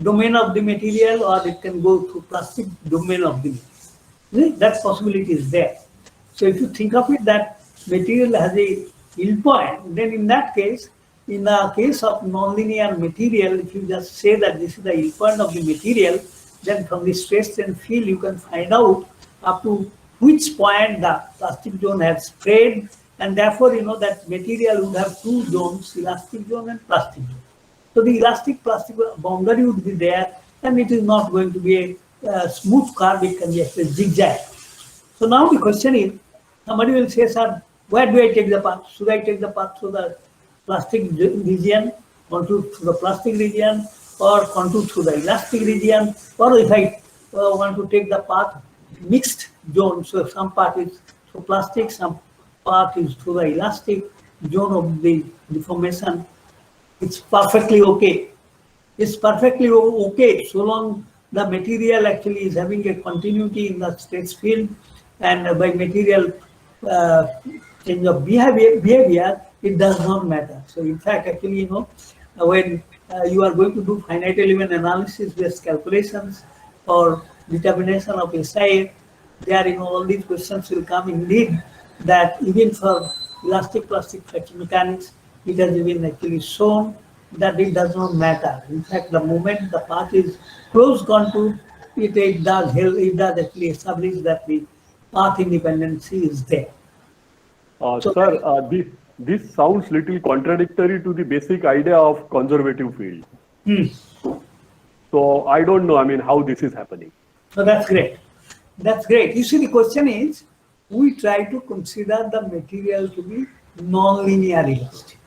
B: domain of the material, or it can go through plastic domain of the material. That possibility is there. So if you think of it that material has a yield point, then in that case, in the case of nonlinear material, if you just say that this is the yield point of the material, then from the stress and field you can find out up to which point the plastic zone has spread, and therefore that material would have two zones, elastic zone and plastic zone. So the elastic-plastic boundary would be there, and it is not going to be a smooth curve, it can be a zigzag. So now the question is, somebody will say, sir, where do I take the path? Should I take the path through the plastic region, contour through the plastic region, or contour through the elastic region? Or if I want to take the path mixed zone, so some part is through plastic, some part is through the elastic zone of the deformation, it's perfectly okay. It's perfectly okay so long the material actually is having a continuity in the stress field, and by material change of behavior, it does not matter. So in fact, actually, when you are going to do finite element analysis based calculations or determination of SI, there, all these questions will come indeed, that even for elastic plastic fracture mechanics, it has been actually shown that it does not matter. In fact, the moment the path is close contour, it does actually establish that the path independency is there.
A: Sir, this sounds little contradictory to the basic idea of conservative field. So I don't know, I mean, how this is happening.
B: So that's great. That's great. You see, the question is, we try to consider the material to be non-linear elastic.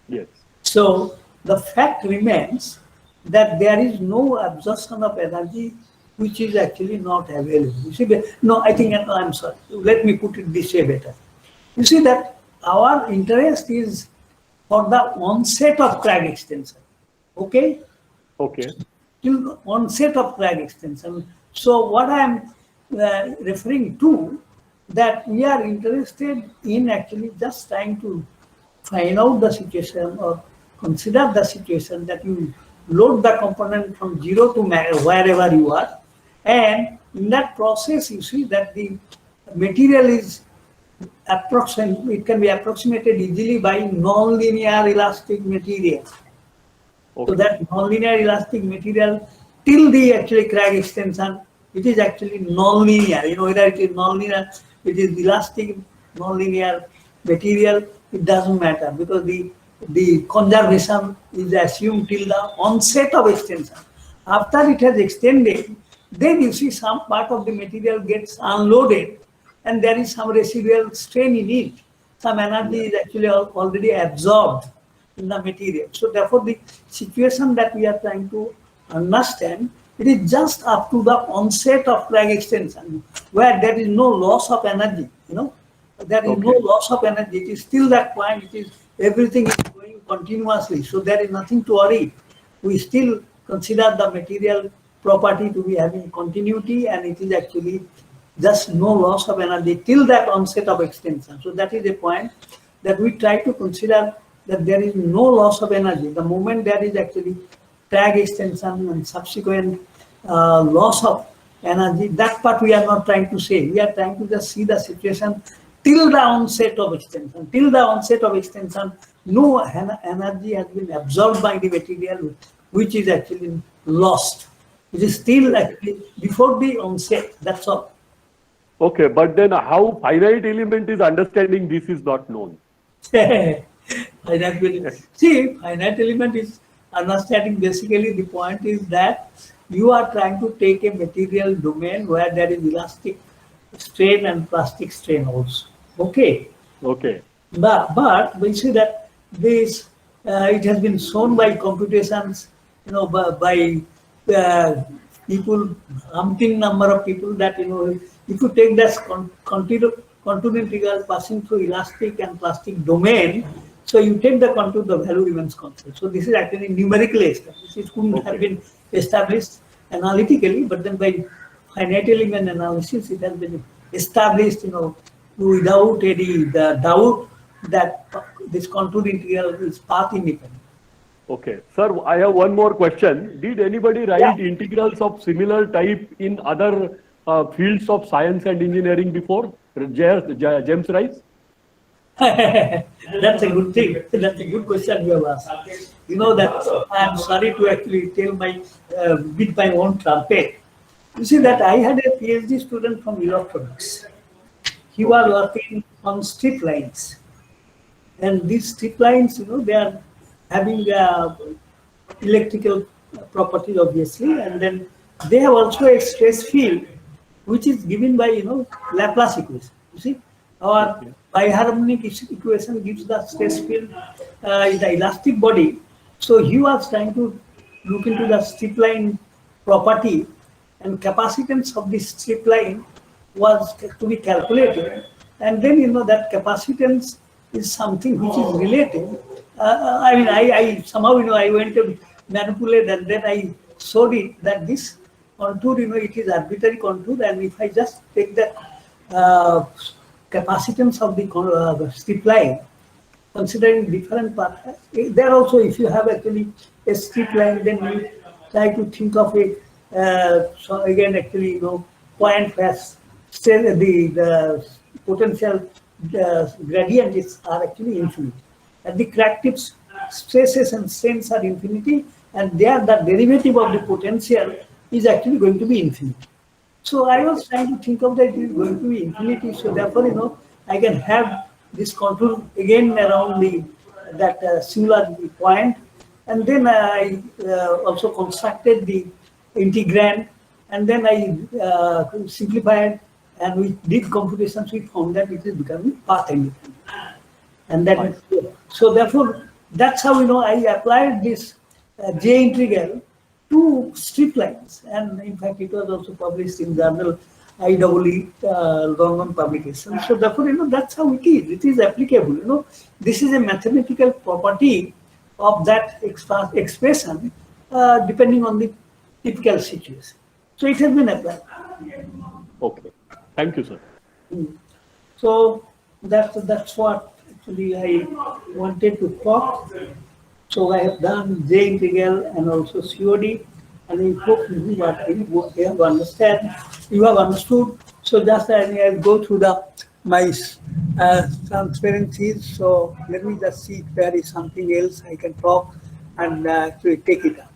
A: Yes.
B: So the fact remains that there is no absorption of energy which is actually not available. You see, no, I think, I'm sorry, let me put it this way better. You see that our interest is for the onset of crag extension, okay?
A: Okay.
B: Till the onset of crag extension. So what I am referring to, that we are interested in actually just trying to find out the situation or consider the situation that you load the component from 0 to wherever you are, and in that process you see that the material is it can be approximated easily by non-linear elastic material.
A: Okay.
B: So that non-linear elastic material till the actually crag extension, it is actually non-linear. You know, whether it is non-linear, it is elastic, non-linear material, it doesn't matter, because the conservation is assumed till the onset of extension. After it has extended, then you see some part of the material gets unloaded and there is some residual strain in it. Some energy is actually already absorbed in the material. So therefore, the situation that we are trying to understand, it is just up to the onset of crag extension, where there is no loss of energy. You know, there is no loss of energy. It is still that point. It is everything is going continuously. So there is nothing to worry. We still consider the material property to be having continuity, and it is actually just no loss of energy till that onset of extension. So that is a point that we try to consider, that there is no loss of energy. The moment there is actually crag extension and subsequent loss of energy, that part we are not trying to say. We are trying to just see the situation till the onset of extension. Till the onset of extension, no energy has been absorbed by the material, which is actually lost. It is still actually before the onset, that's all.
A: Okay, but then how finite element is understanding this is not known.
B: Finite element is understanding, basically the point is that you are trying to take a material domain where there is elastic strain and plastic strain also. Okay.
A: Okay.
B: But we see that this it has been shown by computations, you know, by people, umpteen number of people, that, you know, if you take this contour integral passing through elastic and plastic domain, so you take the contour, the value remains constant. So this is actually numerically established. It couldn't have been established analytically, but then by finite element analysis, it has been established, you know, without any doubt that this contour integral is path independent.
A: Okay. Sir, I have one more question. Did anybody write integrals of similar type in other fields of science and engineering before? James Rice?
B: That's a good thing. That's a good question you have asked. You know that I'm sorry to actually tell my beat my own trumpet. You see that I had a PhD student from electronics. He was working on strip lines, and these strip lines, you know, they are having electrical properties, obviously, and then they have also a stress field which is given by, you know, Laplace equation. You see, our biharmonic equation gives the stress field in the elastic body. So he was trying to look into the strip line property, and capacitance of this strip line was to be calculated, and then, you know, that capacitance is something which is related. I mean, I somehow, you know, I went to manipulate, and then I showed it that this contour, you know, it is arbitrary contour, and if I just take the capacitance of the strip line, considering different parts, there also, if you have actually a strip line, then you try to think of it. So again, actually, you know, point where the potential gradients are actually infinite. And the crack tips stresses and strains are infinity, and there the derivative of the potential is actually going to be infinite. So I was trying to think of that it is going to be infinity. So therefore, you know, I can have this contour again around that singular point, and then I also constructed the integrand, and then I simplified, and we did computations. We found that it is becoming path independent, and that
A: Fine.
B: so therefore that's how I applied this J integral to strip lines, and in fact it was also published in journal IEEE London publication. So therefore that's how it is. It is applicable. This is a mathematical property of that expression depending on the typical situation. So it has been applied.
A: Okay. Thank you, sir.
B: So that's what actually I wanted to talk. So I have done J integral and also COD, and I hope you have understand. You have understood. So just I go through my transparencies. So let me just see if there is something else I can talk and actually take it up.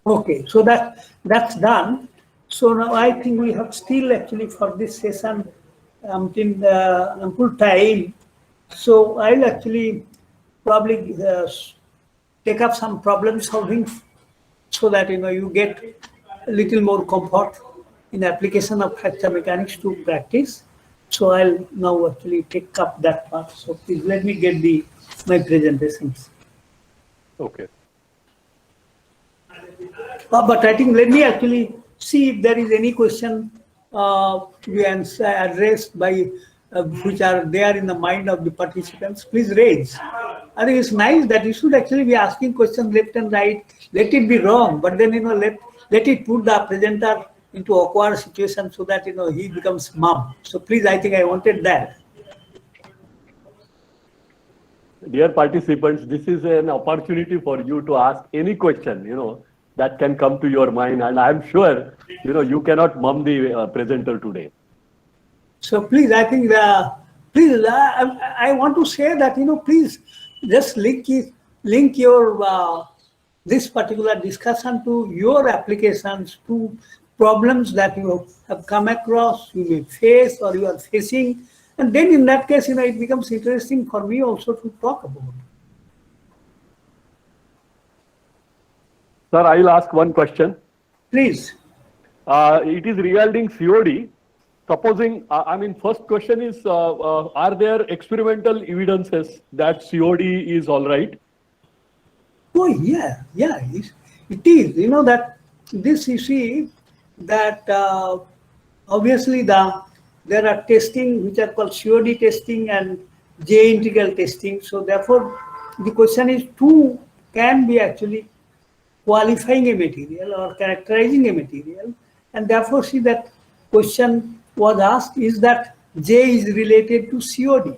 B: Okay, so that's done. So now I think we have still actually for this session in ample time. So I'll actually probably take up some problem solving so that you get a little more comfort in application of fracture mechanics to practice. So I'll now actually take up that part. So please let me get my presentations.
A: Okay.
B: But I think let me actually see if there is any question to be addressed by which are there in the mind of the participants. Please raise. I think it's nice that you should actually be asking questions left and right. Let it be wrong, but then let it put the presenter into awkward situation so that he becomes mum. So please, I think I wanted that.
A: Dear participants, this is an opportunity for you to ask any question, that can come to your mind. And I'm sure, you cannot mum the presenter today.
B: So please, I think, I want to say that, please just link your, this particular discussion to your applications, to problems that you have come across, you may face or you are facing. And then in that case, it becomes interesting for me also to talk about.
A: Sir, I'll ask one question.
B: Please.
A: It is regarding COD. Supposing, first question is, are there experimental evidences that COD is all right?
B: Oh, yeah, it is. That this you see that obviously there are testing which are called COD testing and J integral testing. So therefore, the question is who can be actually qualifying a material or characterizing a material, and therefore see that question was asked, is that J is related to COD?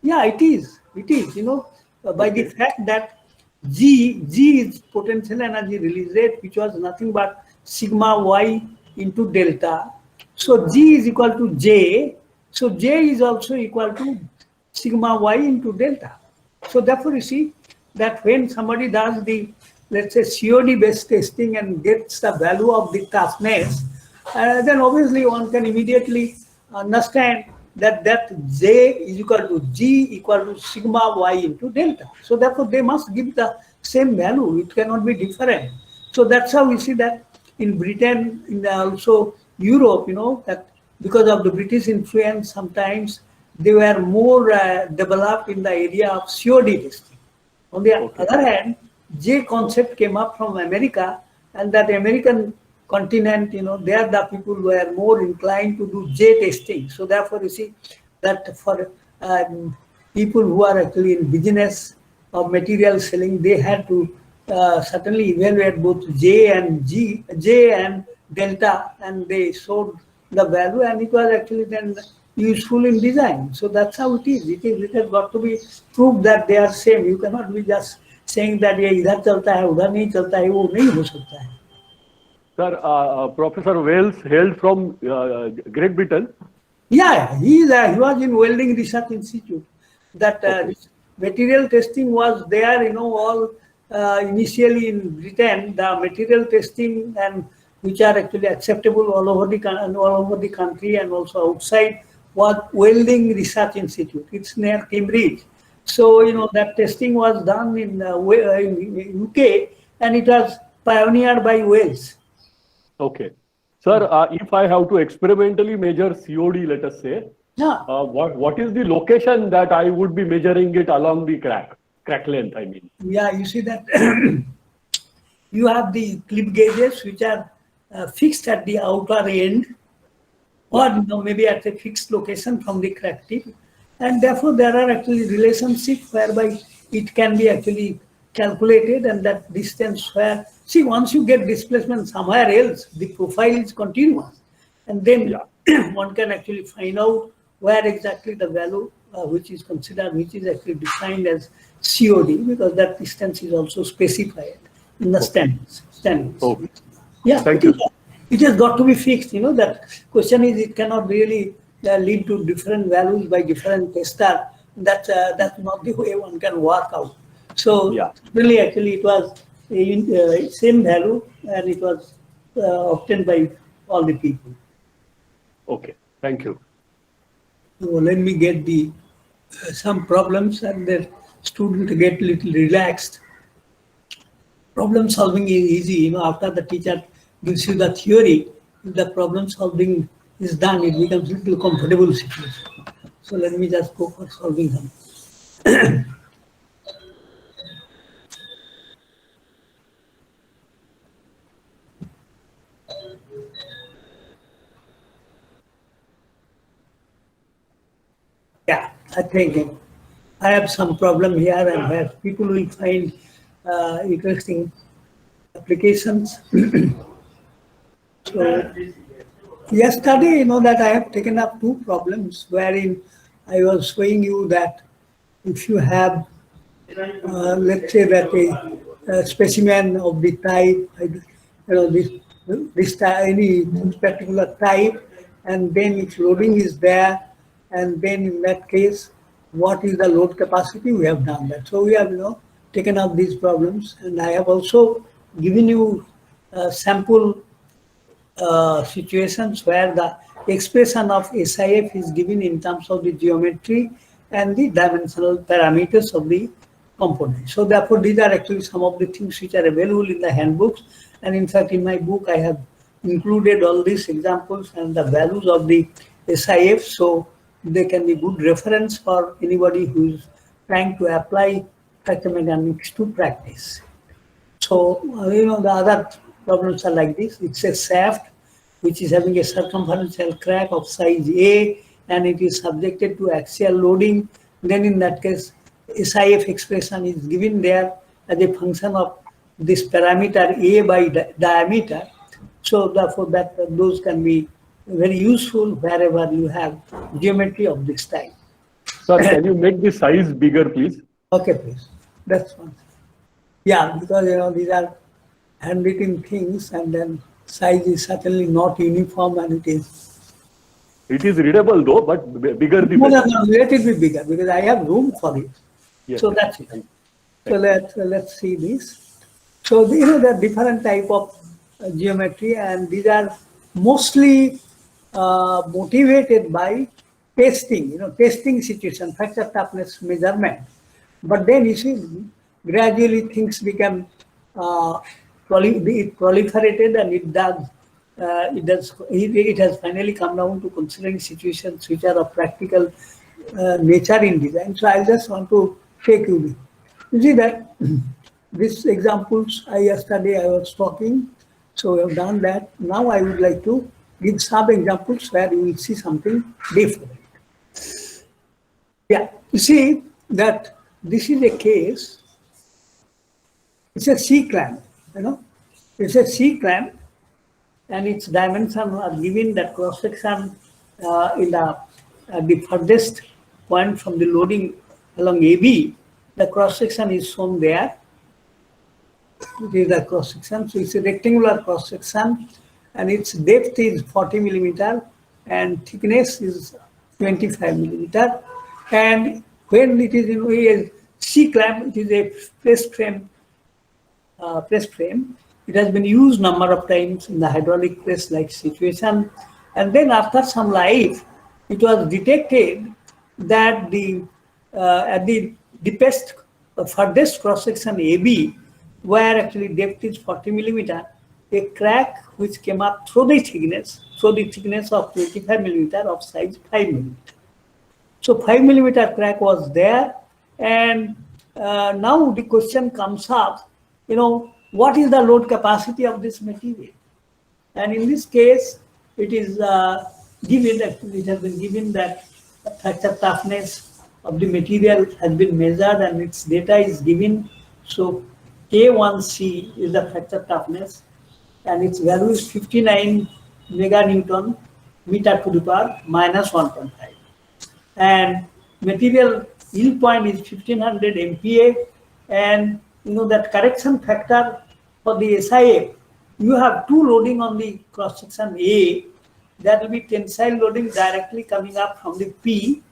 B: Yeah, it is. By the fact that G is potential energy release rate, which was nothing but sigma y into delta. So G is equal to J. So J is also equal to sigma y into delta. So therefore, you see that when somebody does the, let's say, COD based testing and gets the value of the toughness, then obviously one can immediately understand that J is equal to G equal to sigma y into delta. So therefore, they must give the same value. It cannot be different. So that's how we see that in Britain, in also Europe, that because of the British influence, sometimes they were more developed in the area of COD testing. On the other hand, J concept came up from America, and that American continent, there the people were more inclined to do J testing. So therefore, you see that for people who are actually in business of material selling, they had to certainly evaluate both J and delta, and they showed the value, and it was actually then useful in design. So that's how it is. It has got to be proved that they are same. You cannot be just saying that ये इधर चलता है उधर नहीं चलता है, वो नहीं हो सकता है.
A: Sir, Professor Wales hailed from Great Britain.
B: Yeah, he was in Welding Research Institute. that material testing was there, all initially in Britain, the material testing and which are actually acceptable all over the country and also outside was Welding Research Institute. It's near Cambridge. So, that testing was done in UK and it was pioneered by Wales.
A: Okay. Sir, if I have to experimentally measure COD, let us say,
B: Yeah.
A: what is the location that I would be measuring it along the crack length, I mean?
B: Yeah, you see that you have the clip gauges which are fixed at the outer end or maybe at a fixed location from the crack tip. And therefore, there are actually relationships whereby it can be actually calculated and that distance where, see, once you get displacement somewhere else, the profile is continuous. And then one can actually find out where exactly the value which is considered, which is actually defined as COD, because that distance is also specified in the standards.
A: Okay.
B: Yeah,
A: Thank you.
B: It has got to be fixed. That question is, it cannot really lead to different values by different tester. That's not the way one can work out. So really, actually, it was same value and it was obtained by all the people.
A: Okay, thank you.
B: So let me get the some problems and the student get little relaxed. Problem solving is easy. After the teacher gives you the theory, if the problem solving is done, it becomes a little comfortable situation. So let me just go for solving them. Yeah, I think I have some problem here and where people will find interesting applications. So yesterday, that I have taken up two problems wherein I was showing you that if you have, let's say that a specimen of the type, any particular type, and then its loading is there, and then in that case, what is the load capacity? We have done that. So we have, taken up these problems, and I have also given you sample situations where the expression of SIF is given in terms of the geometry and the dimensional parameters of the component. So therefore, these are actually some of the things which are available in the handbooks. And in fact, in my book, I have included all these examples and the values of the SIF. So they can be good reference for anybody who is trying to apply fracture mechanics to practice. So, the other problems are like this. It's a shaft which is having a circumferential crack of size A and it is subjected to axial loading. Then in that case, SIF expression is given there as a function of this parameter A by diameter. So therefore, those can be very useful wherever you have geometry of this type.
A: Sir, can you make the size bigger, please?
B: Okay, please. That's one. Yeah, because these are handwritten things, and then size is certainly not uniform, and it is.
A: It is readable though, but bigger the
B: No,
A: better.
B: let it be bigger because I have room for it.
A: Yes,
B: So that's it. So let's see this. So there are different type of geometry, and these are mostly motivated by testing. Testing situation, fracture toughness measurement. But then you see, gradually things become it proliferated, and it has finally come down to considering situations which are of practical nature in design. So I just want to take you. You see that these examples yesterday I was talking, so we have done that. Now I would like to give some examples where you will see something different. Yeah, you see that this is a case. It's a C-clamp, It's a C-clamp, and its dimensions are given that cross-section in the furthest point from the loading along AB. The cross-section is shown there. It is the cross-section. So it's a rectangular cross-section, and its depth is 40 millimeter, and thickness is 25 millimeter. And when it is a C clamp, it is a press frame. It has been used number of times in the hydraulic press like situation, and then after some life, it was detected that at the deepest, furthest cross section AB, where actually depth is 40 millimeter, a crack which came up through the thickness of 25 millimeter of size 5 millimeter. So 5 millimeter crack was there, and now the question comes up, what is the load capacity of this material? And in this case, it is it has been given that fracture toughness of the material has been measured and its data is given. So K1C is the fracture toughness, and its value is 59 meganewton meter to the power minus 1.5. And material yield point is 1500 MPa, and that correction factor for the SIF, you have two loading on the cross section A, that will be tensile loading directly coming up from the P,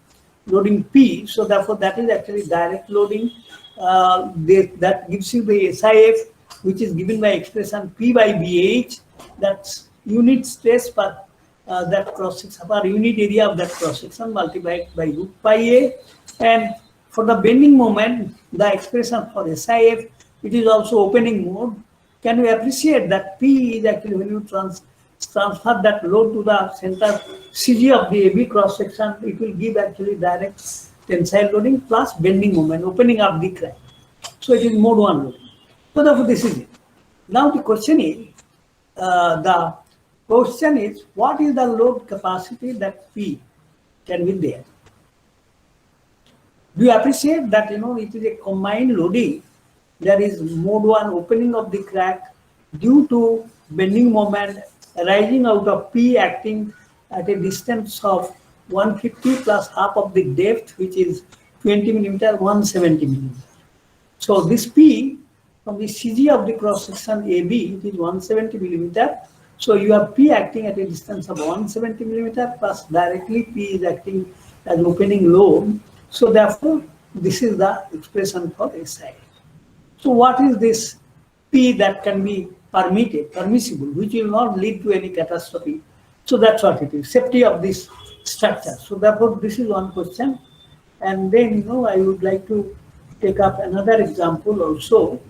B: loading P, so therefore that is actually direct loading. That gives you the SIF, which is given by expression P by BH, that's unit stress per that cross section, per unit area of that cross section multiplied by root pi A. And for the bending moment, the expression for SIF, it is also opening mode. Can you appreciate that P is actually when you transfer that load to the center CG of the AB cross section, it will give actually direct tensile loading plus bending moment, opening up the crack. So it is mode 1 loading. So therefore this is it. Now the question is, what is the load capacity that P can be there? Do you appreciate that it is a combined loading? There is mode 1 opening of the crack due to bending moment arising out of P acting at a distance of 150 plus half of the depth, which is 20 millimeter, 170 millimeter. So this P from the CG of the cross section AB, it is 170 millimeter. So you have P acting at a distance of 170 millimeter plus directly P is acting as opening load. So therefore, this is the expression for SI. So what is this P that can be permissible, which will not lead to any catastrophe? So that's what it is, safety of this structure. So therefore, this is one question. And then, I would like to take up another example also.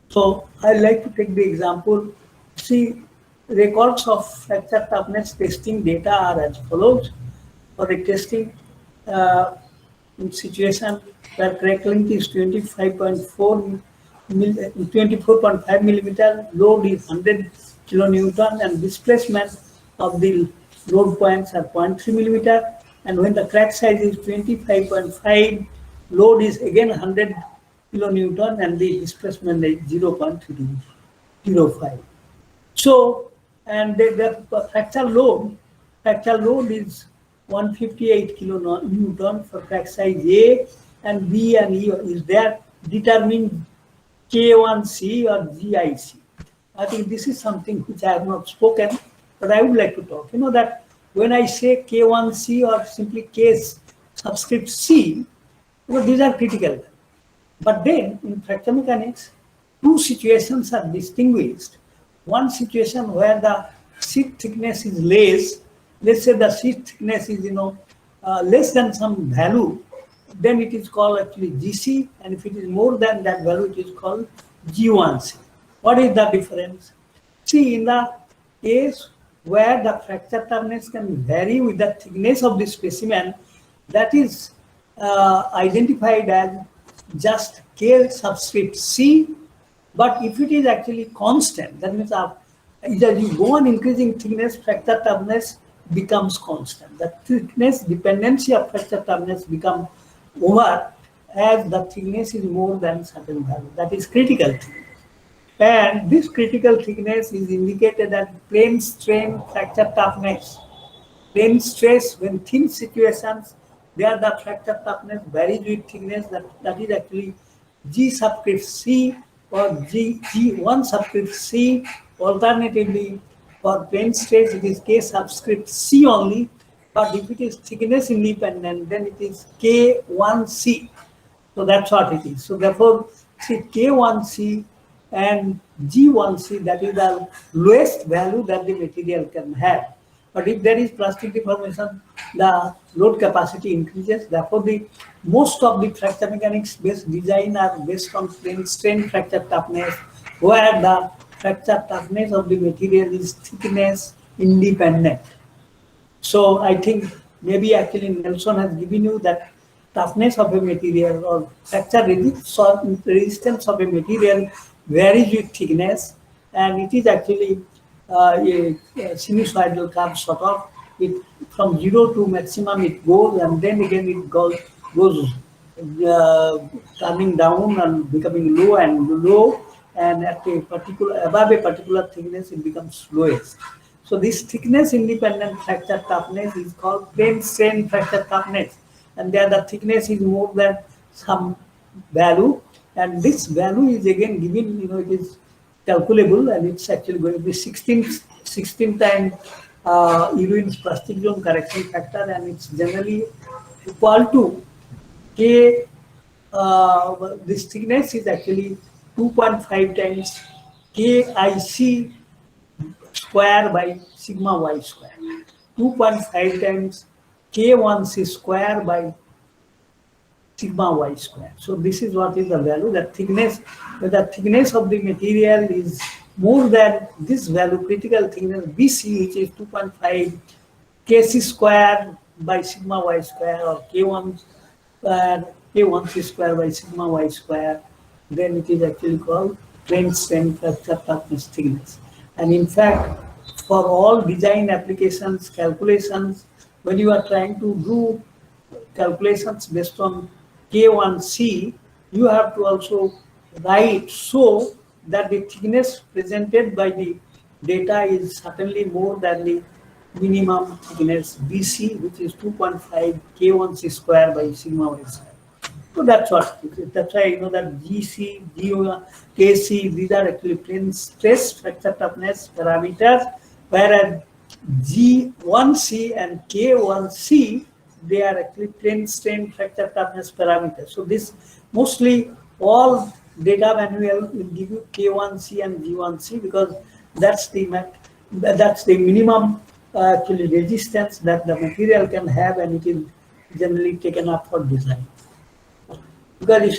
B: So I'd like to take the example, see, records of fracture toughness testing data are as follows. For a testing situation where crack length is 24.5 millimeter, load is 100 kilonewton, and displacement of the load points are 0.3 millimeter. And when the crack size is 25.5, load is again 100 kilonewton, and the displacement is 0.305. So, and the fracture load is 158 kilonewton for crack size A, and B and E is there. Determine K1C or GIC. I think this is something which I have not spoken, but I would like to talk. That when I say K1C or simply K subscript C, these are critical. But then in fracture mechanics, two situations are distinguished. One situation where the sheet thickness is less, let's say the sheet thickness is less than some value, then it is called actually GC, and if it is more than that value, it is called G1C. What is the difference? See, in the case where the fracture toughness can vary with the thickness of the specimen, that is identified as just K subscript C. But if it is actually constant, that means either you go on increasing thickness, fracture toughness becomes constant. The thickness dependency of fracture toughness becomes over as the thickness is more than certain value. That is critical thickness. And this critical thickness is indicated as plane strain fracture toughness. Plane stress, when thin situations, there the fracture toughness varies with thickness, that is actually G subscript C or G1 subscript C. Alternatively, for plane stress, it is K subscript C only. But if it is thickness independent, then it is K1C. So that's what it is. So therefore, see K1C and G1C, that is the lowest value that the material can have. But if there is plastic deformation, the load capacity increases. Therefore, the most of the fracture mechanics based design are based on plane strain fracture toughness, where the fracture toughness of the material is thickness independent. So I think maybe actually Nelson has given you that toughness of a material or fracture resistance of a material varies with thickness, and it is actually a sinusoidal curve sort of. It from 0 to maximum it goes, and then again it goes turning down and becoming low and low, and at a particular above a particular thickness it becomes lowest. So this thickness independent fracture toughness is called plane strain fracture toughness, and there the thickness is more than some value, and this value is again given, it is calculable, and it's actually going to be 16 times Irwin's plastic zone correction factor, and it's generally equal to K. This thickness is actually 2.5 times KIC square by sigma y square. 2.5 times K1C square by sigma y square. So this is what is the value. The thickness of the material is more than this value, critical thickness BC, which is 2.5 Kc square by sigma y square, or K1 square, K1C square by sigma y square, then it is actually called plane strain fracture toughness thickness. And in fact, for all design applications, calculations, when you are trying to do calculations based on K1C, you have to also write so that the thickness presented by the data is certainly more than the minimum thickness BC, which is 2.5 K1C square by sigma y square. So that's what it is. That's why you know that GC, KC, these are actually plane stress fracture toughness parameters, whereas G1C and K1C, they are actually plane strain fracture toughness parameters. So this mostly all data manual will give you K1C and G1C, because that's the minimum actually resistance that the material can have, and it is generally taken up for design. Because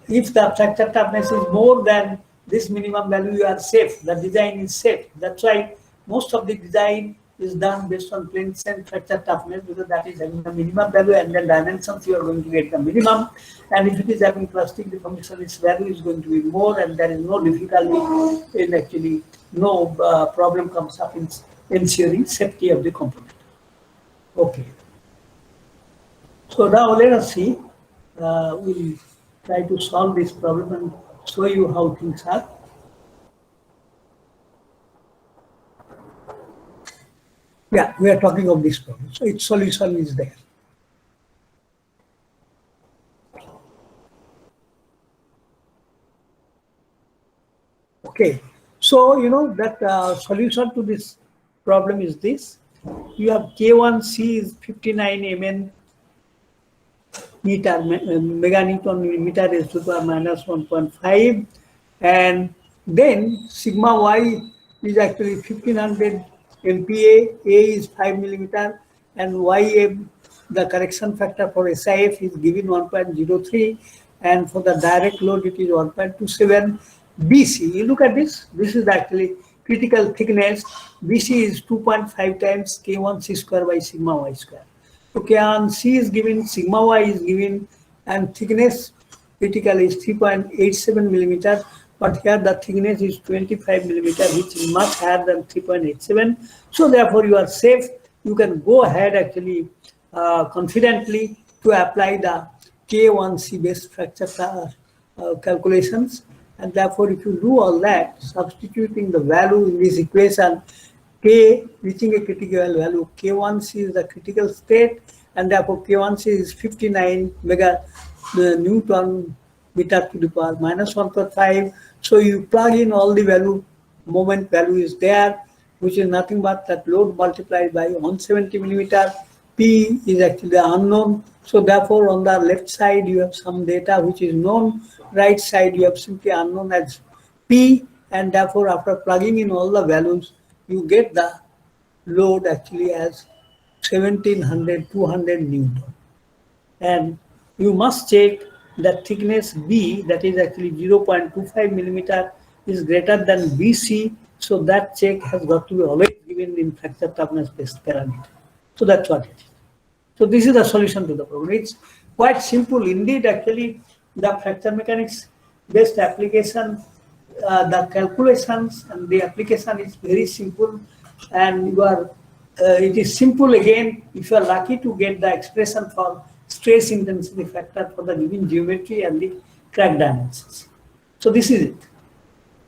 B: if the fracture toughness is more than this minimum value, you are safe. The design is safe. That's why most of the design is done based on plane strain fracture toughness, because that is having the minimum value, and then dimensions you are going to get the minimum. And if it is having plastic deformation, its value is going to be more, and there is no difficulty in actually no problem comes up in ensuring safety of the component. Okay. So now let us see. We'll try to solve this problem and show you how things are. Yeah, we are talking of this problem. So its solution is there. Okay, so you know that solution to this problem is this. You have K1C is 59 mn meter, meganewton meter is to the power minus 1.5, and then sigma y is actually 1500 MPa, A is 5 millimeter, and YM, the correction factor for SIF is given 1.03, and for the direct load it is 1.27 BC. You look at this, this is actually critical thickness. BC is 2.5 times K1C square by sigma y square. So K1C is given, sigma y is given, and thickness critical is 3.87 millimeter. But here the thickness is 25 millimeter, which is much higher than 3.87. So therefore you are safe. You can go ahead actually confidently to apply the K1C based fracture calculations. And therefore if you do all that, substituting the value in this equation, K reaching a critical value, K1C is the critical state, and therefore K1C is 59 Newton meter to the power minus 1.5. So you plug in all the value, moment value is there, which is nothing but that load multiplied by 170 millimeter P is actually unknown. So therefore, on the left side, you have some data which is known. Right side, you have simply unknown as P. And therefore, after plugging in all the values, you get the load actually as 1700, 200 Newton. And you must check that thickness B, that is actually 0.25 millimeter, is greater than BC. So that check has got to be always given in fracture toughness based parameter. So that's what it is. So this is the solution to the problem. It's quite simple indeed. Actually, the fracture mechanics based application, the calculations and the application is very simple, and you are it is simple again if you are lucky to get the expression for stress intensity factor for the given geometry and the crack dimensions. So this is it.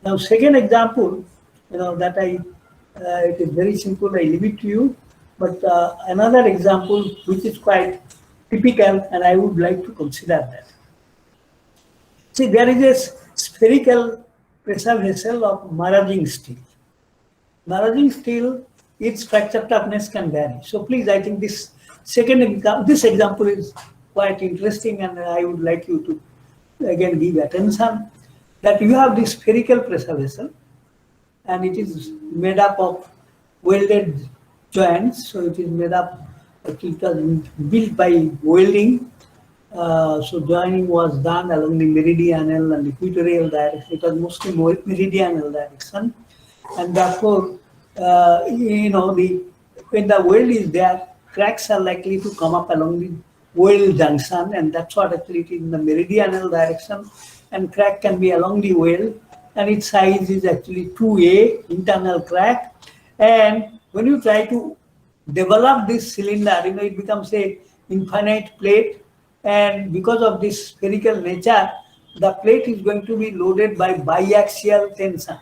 B: Now, second example, that it is very simple. I leave it to you. But another example which is quite typical, and I would like to consider that. See, there is a spherical pressure vessel of maraging steel. Maraging steel, its fracture toughness can vary. So please, I think this example is quite interesting, and I would like you to again give attention that you have this spherical pressure vessel, and it is made up of welded joints. So it is made up, it was built by welding. So joining was done along the meridional and equatorial direction. It was mostly meridional direction, and therefore, when the weld is there, cracks are likely to come up along the weld junction, and that's what actually it is in the meridional direction. And crack can be along the weld, and its size is actually 2A internal crack. And when you try to develop this cylinder, it becomes a infinite plate, and because of this spherical nature, the plate is going to be loaded by biaxial tension.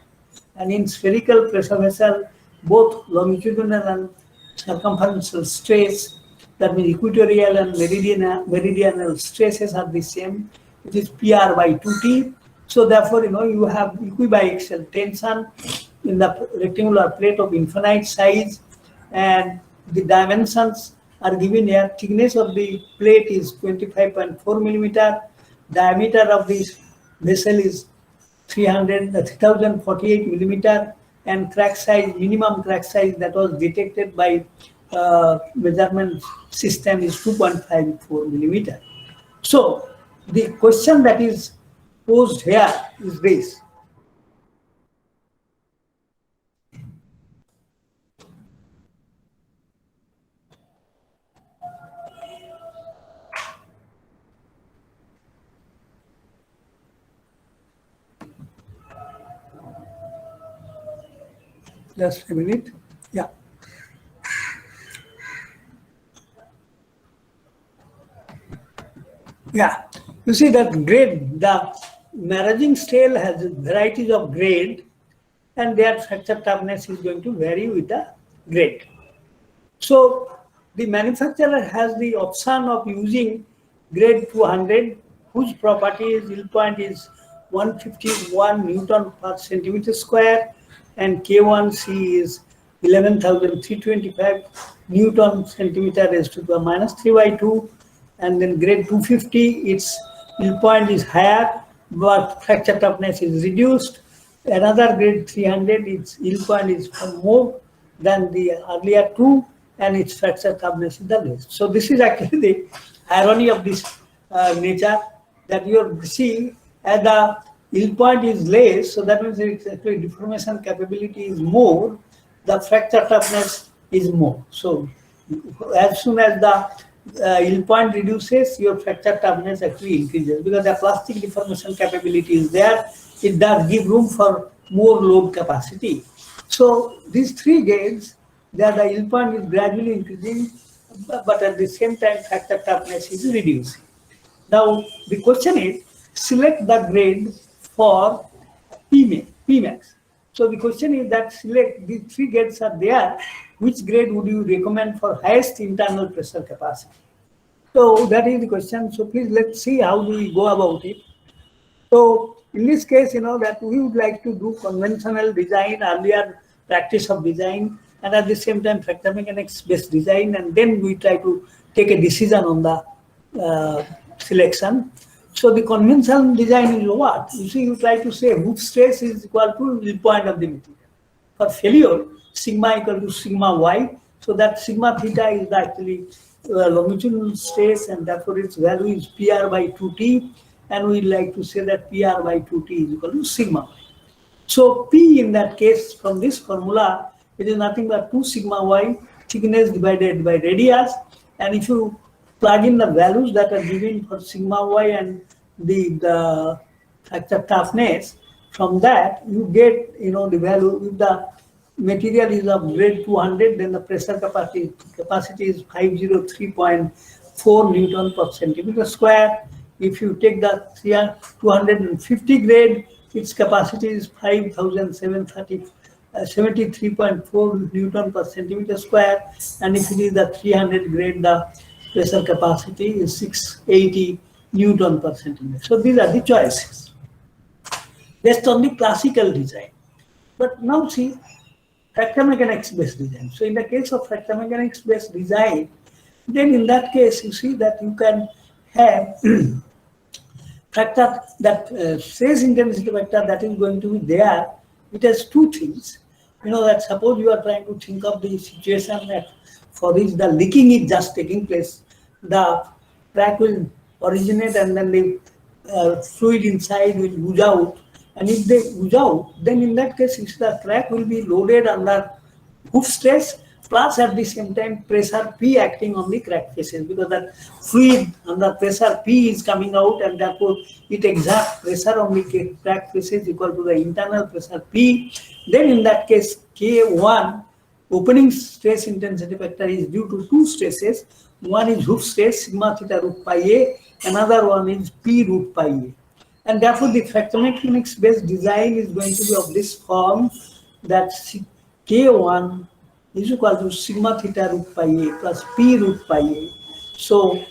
B: And in spherical pressure vessel, both longitudinal and circumferential stress, that means equatorial and meridional stresses are the same. It is PR by 2T. So therefore, you have equibiaxial tension in the rectangular plate of infinite size, and the dimensions are given here. Thickness of the plate is 25.4 millimeter. Diameter of this vessel is 3048 millimeter, and crack size, minimum crack size that was detected by measurement system is 2.54 millimeter. So the question that is posed here is this. Just a minute. Yeah. Yeah. You see that grade, the maraging steel has varieties of grade, and their fracture toughness is going to vary with the grade. So the manufacturer has the option of using grade 200, whose property is yield point is 151 Newton per centimeter square, and K1C is 11,325 Newton centimeter raised to the minus 3/2, and then grade 250, its yield point is higher, but fracture toughness is reduced. Another grade 300, its yield point is more than the earlier two, and its fracture toughness is the least. So this is actually the irony of this nature, that you see as the yield point is less, so that means its actually deformation capability is more, the fracture toughness is more. So as soon as the yield point reduces, your fracture toughness actually increases, because the plastic deformation capability is there. It does give room for more load capacity. So these three grades, the yield point is gradually increasing, but at the same time fracture toughness is reducing. Now the question is, select the grade for Pmax. So the question is that select the three grades are there, which grade would you recommend for highest internal pressure capacity? So that is the question. So please let's see how do we go about it. So in this case, that we would like to do conventional design, earlier practice of design, and at the same time fractal mechanics based design, and then we try to take a decision on the selection. So the conventional design is what? You see, you try to say hoof stress is equal to the point of the material. For failure, sigma equal to sigma y. So that sigma theta is actually longitudinal stress, and therefore its value is PR by 2T. And we like to say that PR by 2T is equal to sigma y. So P in that case from this formula, it is nothing but 2 sigma y thickness divided by radius. And if you plug in the values that are given for sigma y and the fracture toughness, from that you get the value. If the material is of grade 200, then the pressure capacity is 503.4 Newton per centimeter square. If you take the 250 grade, its capacity is 5,773.4 Newton per centimeter square. And if it is the 300 grade, the pressure capacity is 680 Newton per centimeter. So these are the choices based on the classical design. But now see, fractal mechanics based design. So in the case of fractal mechanics based design, then in that case you see that you can have factor that stress intensity vector that is going to be there. It has two things. That suppose you are trying to think of the situation that for which the leaking is just taking place, the crack will originate and then the fluid inside will ooze out. And if they ooze out, then in that case, the crack will be loaded under hoof stress plus at the same time pressure P acting on the crack faces, because that fluid under pressure P is coming out, and therefore it exerts pressure on the crack faces equal to the internal pressure P. Then in that case, K1 opening stress intensity vector is due to two stresses. One is hoof stress sigma theta root pi a, another one is P root pi a. And therefore the fractal mechanics based design is going to be of this form, that K1 is equal to sigma theta root pi a plus P root pi a. So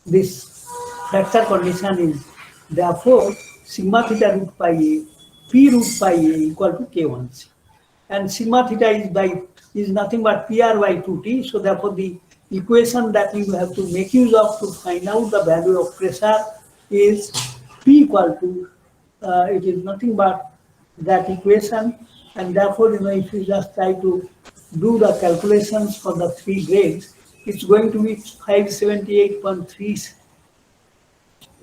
B: this fracture condition is therefore sigma theta root pi a, P root pi a equal to K1C. And sigma theta is nothing but PR by 2T. So therefore the equation that you have to make use of to find out the value of pressure is P equal to, it is nothing but that equation. And therefore, if you just try to do the calculations for the 3 grades, it's going to be 578.3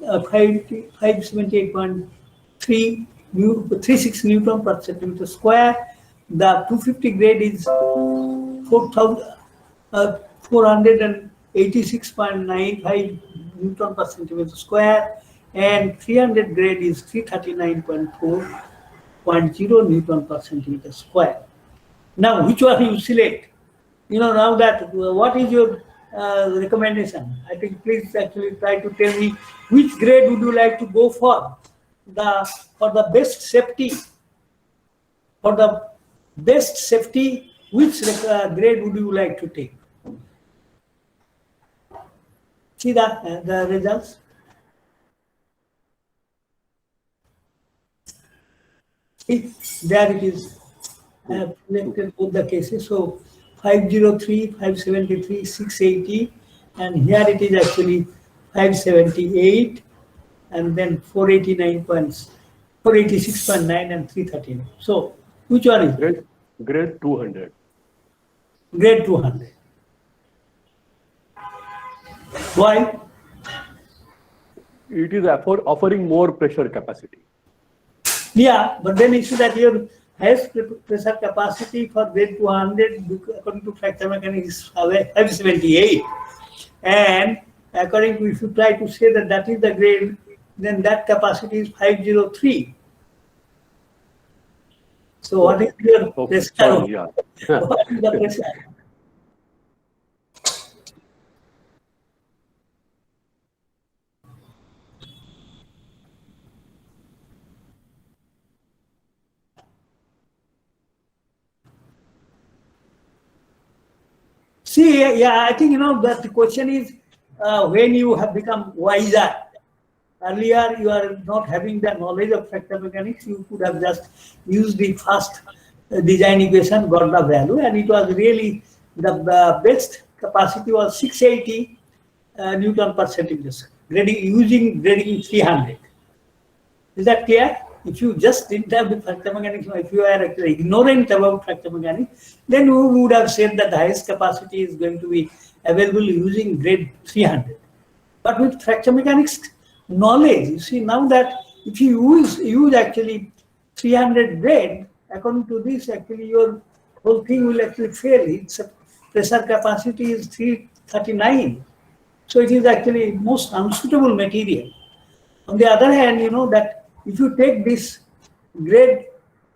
B: 578.36 Newton per centimeter square. The 250 grade is 486.95 Newton per centimeter square, and 300 grade is 339.4 Newton per centimeter square. Now, which one you select? Now that what is your recommendation? I think please actually try to tell me which grade would you like to go for the best safety. For the best safety, which grade would you like to take? See the results. See, there it is. I have selected both the cases. So 503, 573, 680, and here it is actually 578, and then 486.9 and 339. So which one is it?
A: Grade 200.
B: Grade 200. Why?
A: It is offering more pressure capacity.
B: Yeah, but then you see that your highest pressure capacity for grade 200 according to fracture mechanics is 578, and according to, if you try to say that is the grade, then that capacity is 503. So what is your pressure?
A: Sorry, yeah.
B: What is the pressure? See, yeah, I think that the question is when you have become wiser. Earlier, you are not having the knowledge of fractal mechanics. You could have just used the first design equation got the value, and it was really the best capacity was 680 Newton per centimeter, using grading 300. Is that clear? If you just didn't have the fracture mechanics, if you are ignorant about fracture mechanics, then you would have said that the highest capacity is going to be available using grade 300. But with fracture mechanics knowledge, you see now that if you use actually 300 grade, according to this, actually your whole thing will actually fail. Its pressure capacity is 339. So it is actually most unsuitable material. On the other hand, you know that if you take this grade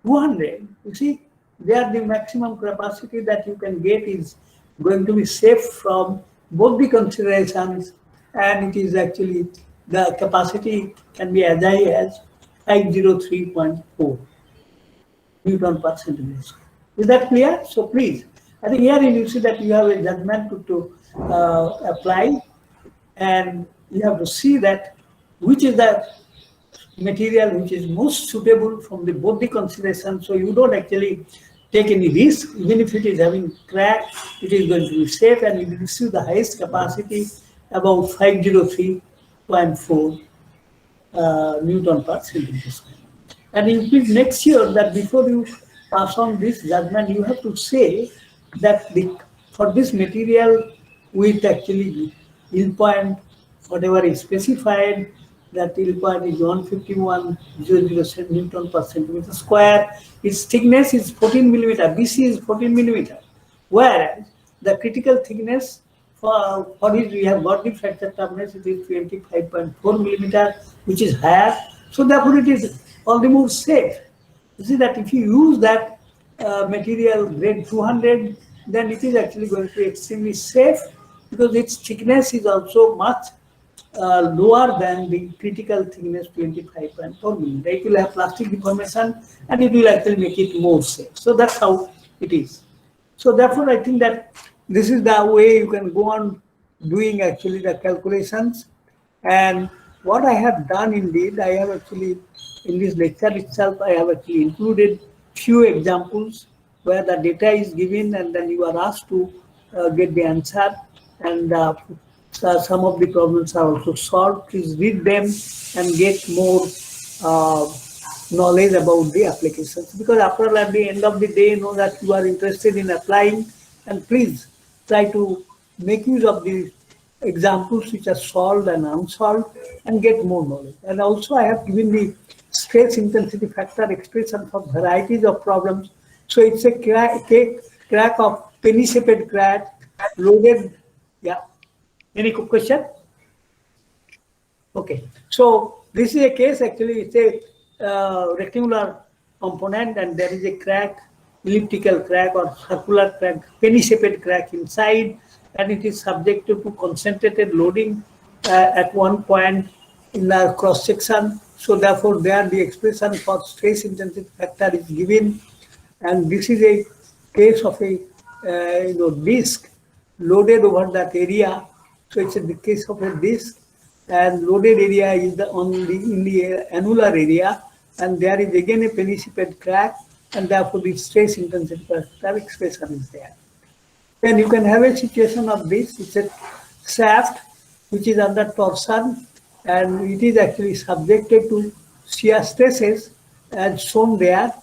B: 200, you see, there the maximum capacity that you can get is going to be safe from both the considerations, and it is actually the capacity can be as high as 503.4 Newton per centimeter. Is that clear? So please, I think here you see that you have a judgment to apply, and you have to see that which is the material which is most suitable from both the considerations. So you don't actually take any risk. Even if it is having crack, it is going to be safe, and it will receive the highest capacity about 503.4 Newton per centimeter square. And you please make sure that before you pass on this judgment, you have to say that for this material with actually yield point, whatever is specified, that yield point is 151.007 Newton per centimeter square. Its thickness is 14 millimeter. BC is 14 millimeter. Whereas the critical thickness for which we have got the fracture toughness, it is 25.4 millimeter, which is higher. So therefore, it is all the more safe. You see that if you use that material grade 200, then it is actually going to be extremely safe, because its thickness is also much lower than the critical thickness 25.4 millimeter. It will have plastic deformation, and it will actually make it more safe. So that's how it is. So therefore, I think that this is the way you can go on doing actually the calculations. And what I have done indeed, I have actually in this lecture itself, I have actually included few examples where the data is given, and then you are asked to get the answer, and some of the problems are also solved. Please read them and get more knowledge about the applications, because after all, at the end of the day, you know that you are interested in applying, and please try to make use of the examples which are solved and unsolved, and get more knowledge. And also I have given the stress intensity factor expression for varieties of problems. So it's a crack of penny-shaped crack loaded. Yeah. Any question? Okay. So this is a case, actually it's a rectangular component, and there is a crack, elliptical crack or circular crack, penny-shaped crack inside, and it is subjected to concentrated loading at one point in the cross section. So therefore, there the expression for stress intensity factor is given, and this is a case of a disc loaded over that area. So it's the case of a disc, and loaded area is in the annular area, and there is again a penny-shaped crack, and therefore the stress intensity factor expression is there. Then you can have a situation of this. It's a shaft which is under torsion, and it is actually subjected to shear stresses as shown there,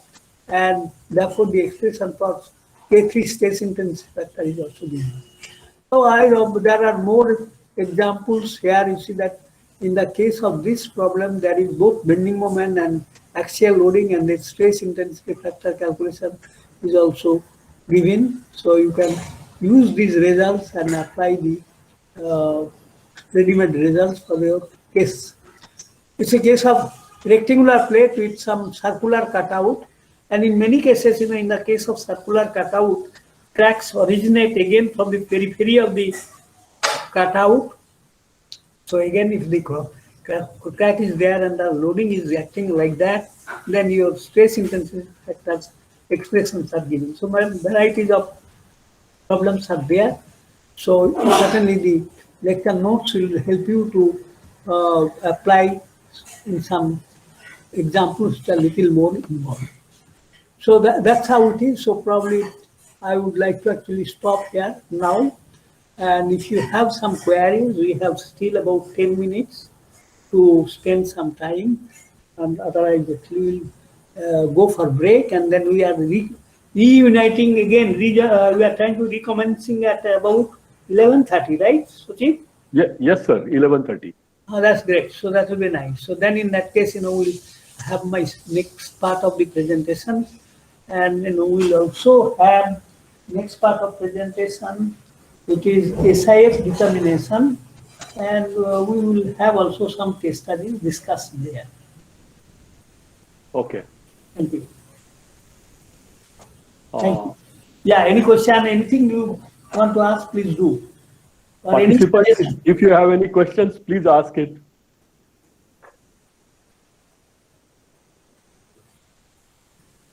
B: and therefore the expression for K3 stress intensity factor is also given. So there are more examples here. You see that in the case of this problem, there is both bending moment and axial loading, and the stress intensity factor calculation is also given. So you can use these results and apply the ready-made results for your case. It's a case of rectangular plate with some circular cutout, and in many cases, in the case of circular cutout, cracks originate again from the periphery of the cutout. So again, if the crack is there and the loading is reacting like that, then your stress intensity factors expressions are given. So varieties of problems are there. So certainly the lecture notes will help you to apply in some examples which are a little more involved. So that's how it is. So probably I would like to actually stop here now. And if you have some queries, we have still about 10 minutes to spend some time. And otherwise, actually we'll go for break. And then we are reuniting again. We are trying to recommencing at about 11:30, right, Suchit?
A: Yes, sir. 11:30.
B: Oh, that's great. So that will be nice. So then in that case, we'll have my next part of the presentation. And, we'll also have next part of presentation, which is SIF determination. And we will have also some case studies discussed there.
A: Okay.
B: Thank you. Thank you. Yeah, any question, anything you want to ask, please do. Or any
A: Participants,
B: suggestion.
A: if you have any questions, please ask it.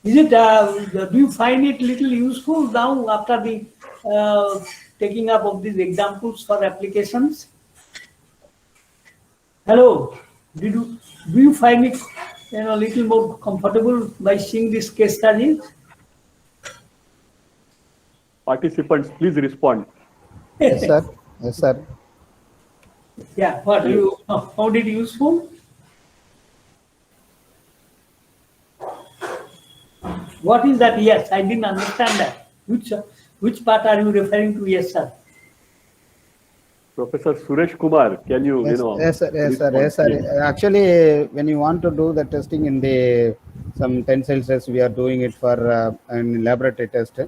B: Is it, do you find it little useful now after the taking up of these examples for applications? Hello, do you find it a little more comfortable by seeing this case studies?
A: Participants, please respond.
C: Yes, sir. Yes, sir.
B: Yeah, what you found it useful? What is that? Yes, I didn't understand that. Which part are you referring to? Yes, sir.
A: Professor Suresh Kumar, can you,
C: Yes, yes, sir. Yes, sir. Yes, sir. Actually, when you want to do the testing in the some tensile stress, we are doing it for in laboratory test.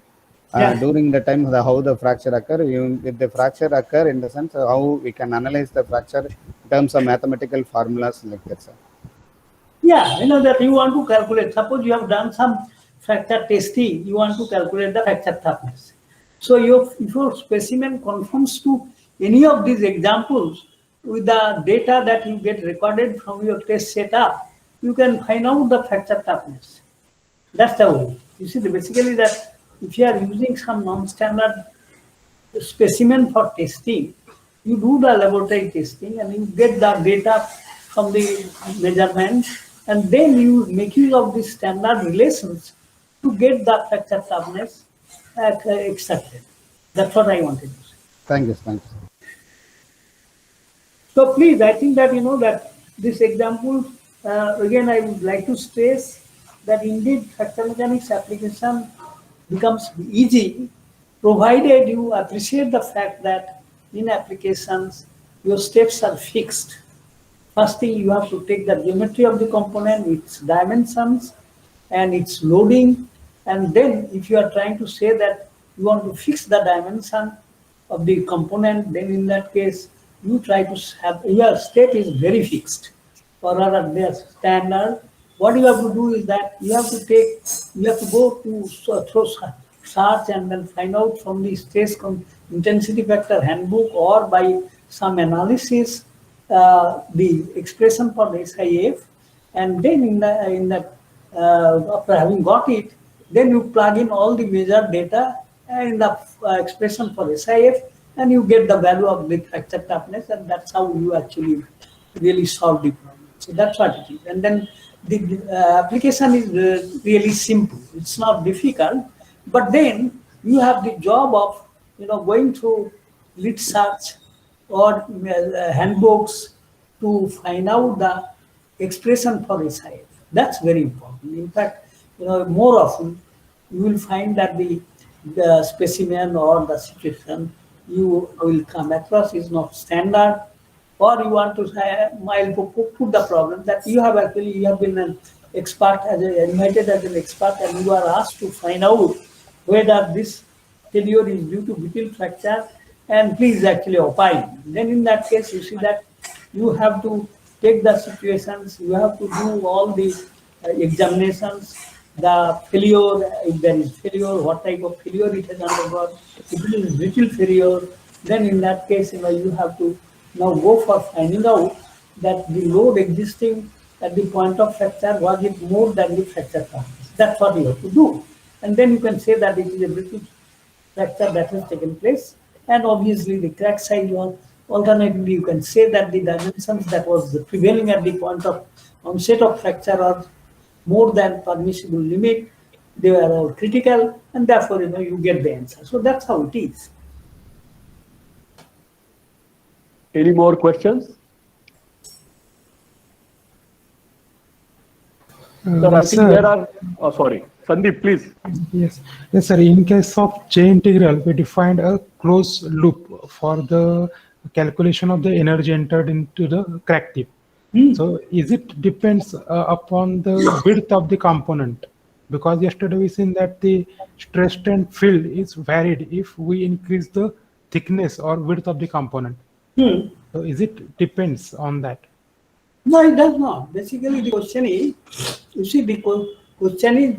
B: Yeah.
C: During the time how the fracture occur, if the fracture occur in the sense how we can analyze the fracture in terms of mathematical formulas like that, sir.
B: Yeah, that you want to calculate. Suppose you have done some fracture testing, you want to calculate the fracture toughness. So if your specimen conforms to any of these examples with the data that you get recorded from your test setup, you can find out the fracture toughness. That's the way. You see, basically that if you are using some non-standard specimen for testing, you do the laboratory testing and you get the data from the measurement, and then you make use of these standard relations to get the fracture toughness extracted. That's what I wanted to say.
C: Thank you. Thank you.
B: So please, I think that that this example, again, I would like to stress that indeed fracture mechanics application becomes easy, provided you appreciate the fact that in applications, your steps are fixed. First thing, you have to take the geometry of the component, its dimensions, and its loading. And then if you are trying to say that you want to fix the dimension of the component, then in that case, you try to have your step is very fixed. Or rather, they are standard. What you have to do is that you have to go to through search and then find out from the stress intensity factor handbook or by some analysis the expression for the SIF, and then after having got it, then you plug in all the measured data and the expression for SIF, and you get the value of the fracture toughness, and that's how you actually really solve the problem. So that's what it is. And then the application is really simple. It's not difficult, but then you have the job of going through lit search or handbooks to find out the expression for SIF. That's very important. In fact, more often you will find that the specimen or the situation you will come across is not standard, or you want to say, put the problem that you have been an expert, invited as an expert, and you are asked to find out whether this failure is due to brittle fracture, and please actually opine. Then in that case, you see that you have to take the situations, you have to do all the examinations, the failure, if there is failure, what type of failure it has undergone. If it is brittle failure, then in that case, you have to now go for finding out that the load existing at the point of fracture, was it more than the fracture toughness. That's what you have to do. And then you can say that it is a brittle fracture that has taken place. And obviously the crack size, or alternatively you can say that the dimensions that was prevailing at the point of onset of fracture are more than permissible limit. they were all critical, and therefore you get the answer. So that's how it is.
A: Any more questions? Sir, I think there are, sorry, Sandeep, please.
D: Yes, yes, sir. In case of J integral, we defined a closed loop for the calculation of the energy entered into the crack tip. So, is it depends upon the width of the component? Because yesterday we seen that the stress strain field is varied if we increase the thickness or width of the component. So, is it depends on that?
B: No, it does not. Basically, the question is, you see, the question is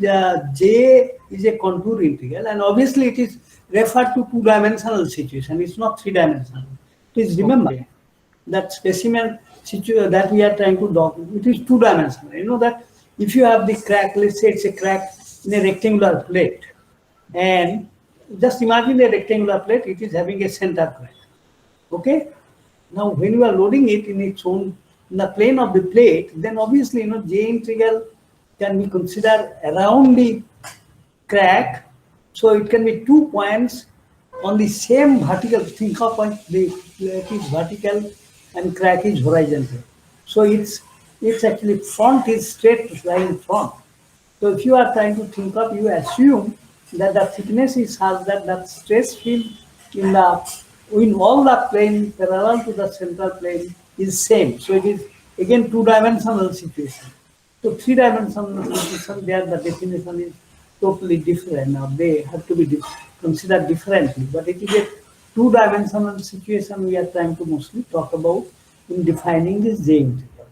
B: J is a contour integral, and obviously it is referred to two-dimensional situation. It's not three-dimensional. Please remember that specimen situation that we are trying to document, it is two-dimensional. You know that if you have the crack, let's say it's a crack in a rectangular plate, and just imagine a rectangular plate, it is having a center crack. Okay? Now, when you are loading it in its own, in the plane of the plate, then obviously, J integral can be considered around the crack. So it can be 2 points on the same vertical. Think of the plate is vertical and crack is horizontal. So it's actually front is straight line front. So if you are trying to think of, you assume that the thickness is such that that stress field in all the plane parallel to the central plane is same. So it is again two-dimensional situation. So three-dimensional situation, there the definition is totally different. Now they have to be considered differently. But it is a two-dimensional situation we are trying to mostly talk about in defining this J integral.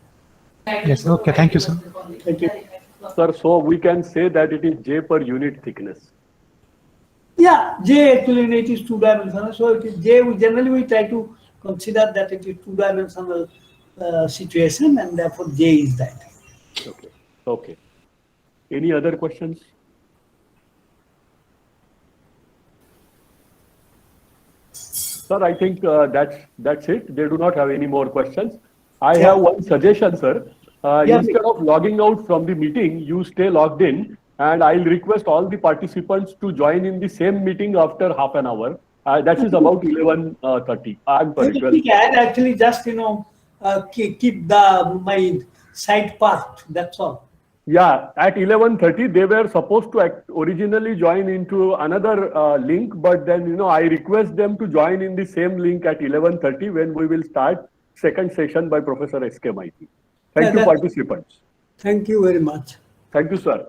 D: Yes, okay, thank you, sir.
B: Thank you.
A: Sir, so we can say that it is J per unit thickness.
B: Yeah, J actually it is two-dimensional. So it is J. Generally we try to consider that it is two-dimensional situation, and therefore J is that.
A: Okay. Okay. Any other questions? Sir, I think that's it. They do not have any more questions. I have one suggestion, sir. Instead of logging out from the meeting, you stay logged in, and I'll request all the participants to join in the same meeting after half an hour. That is about 11:30. I'm sorry, 12.
B: Actually, just keep my site parked. That's all.
A: Yeah, at 11:30 they were supposed to originally join into another link, but then I request them to join in the same link at 11:30 when we will start second session by Professor S.K. Maiti. Thank you, participants.
B: Thank you very much.
A: Thank you, sir.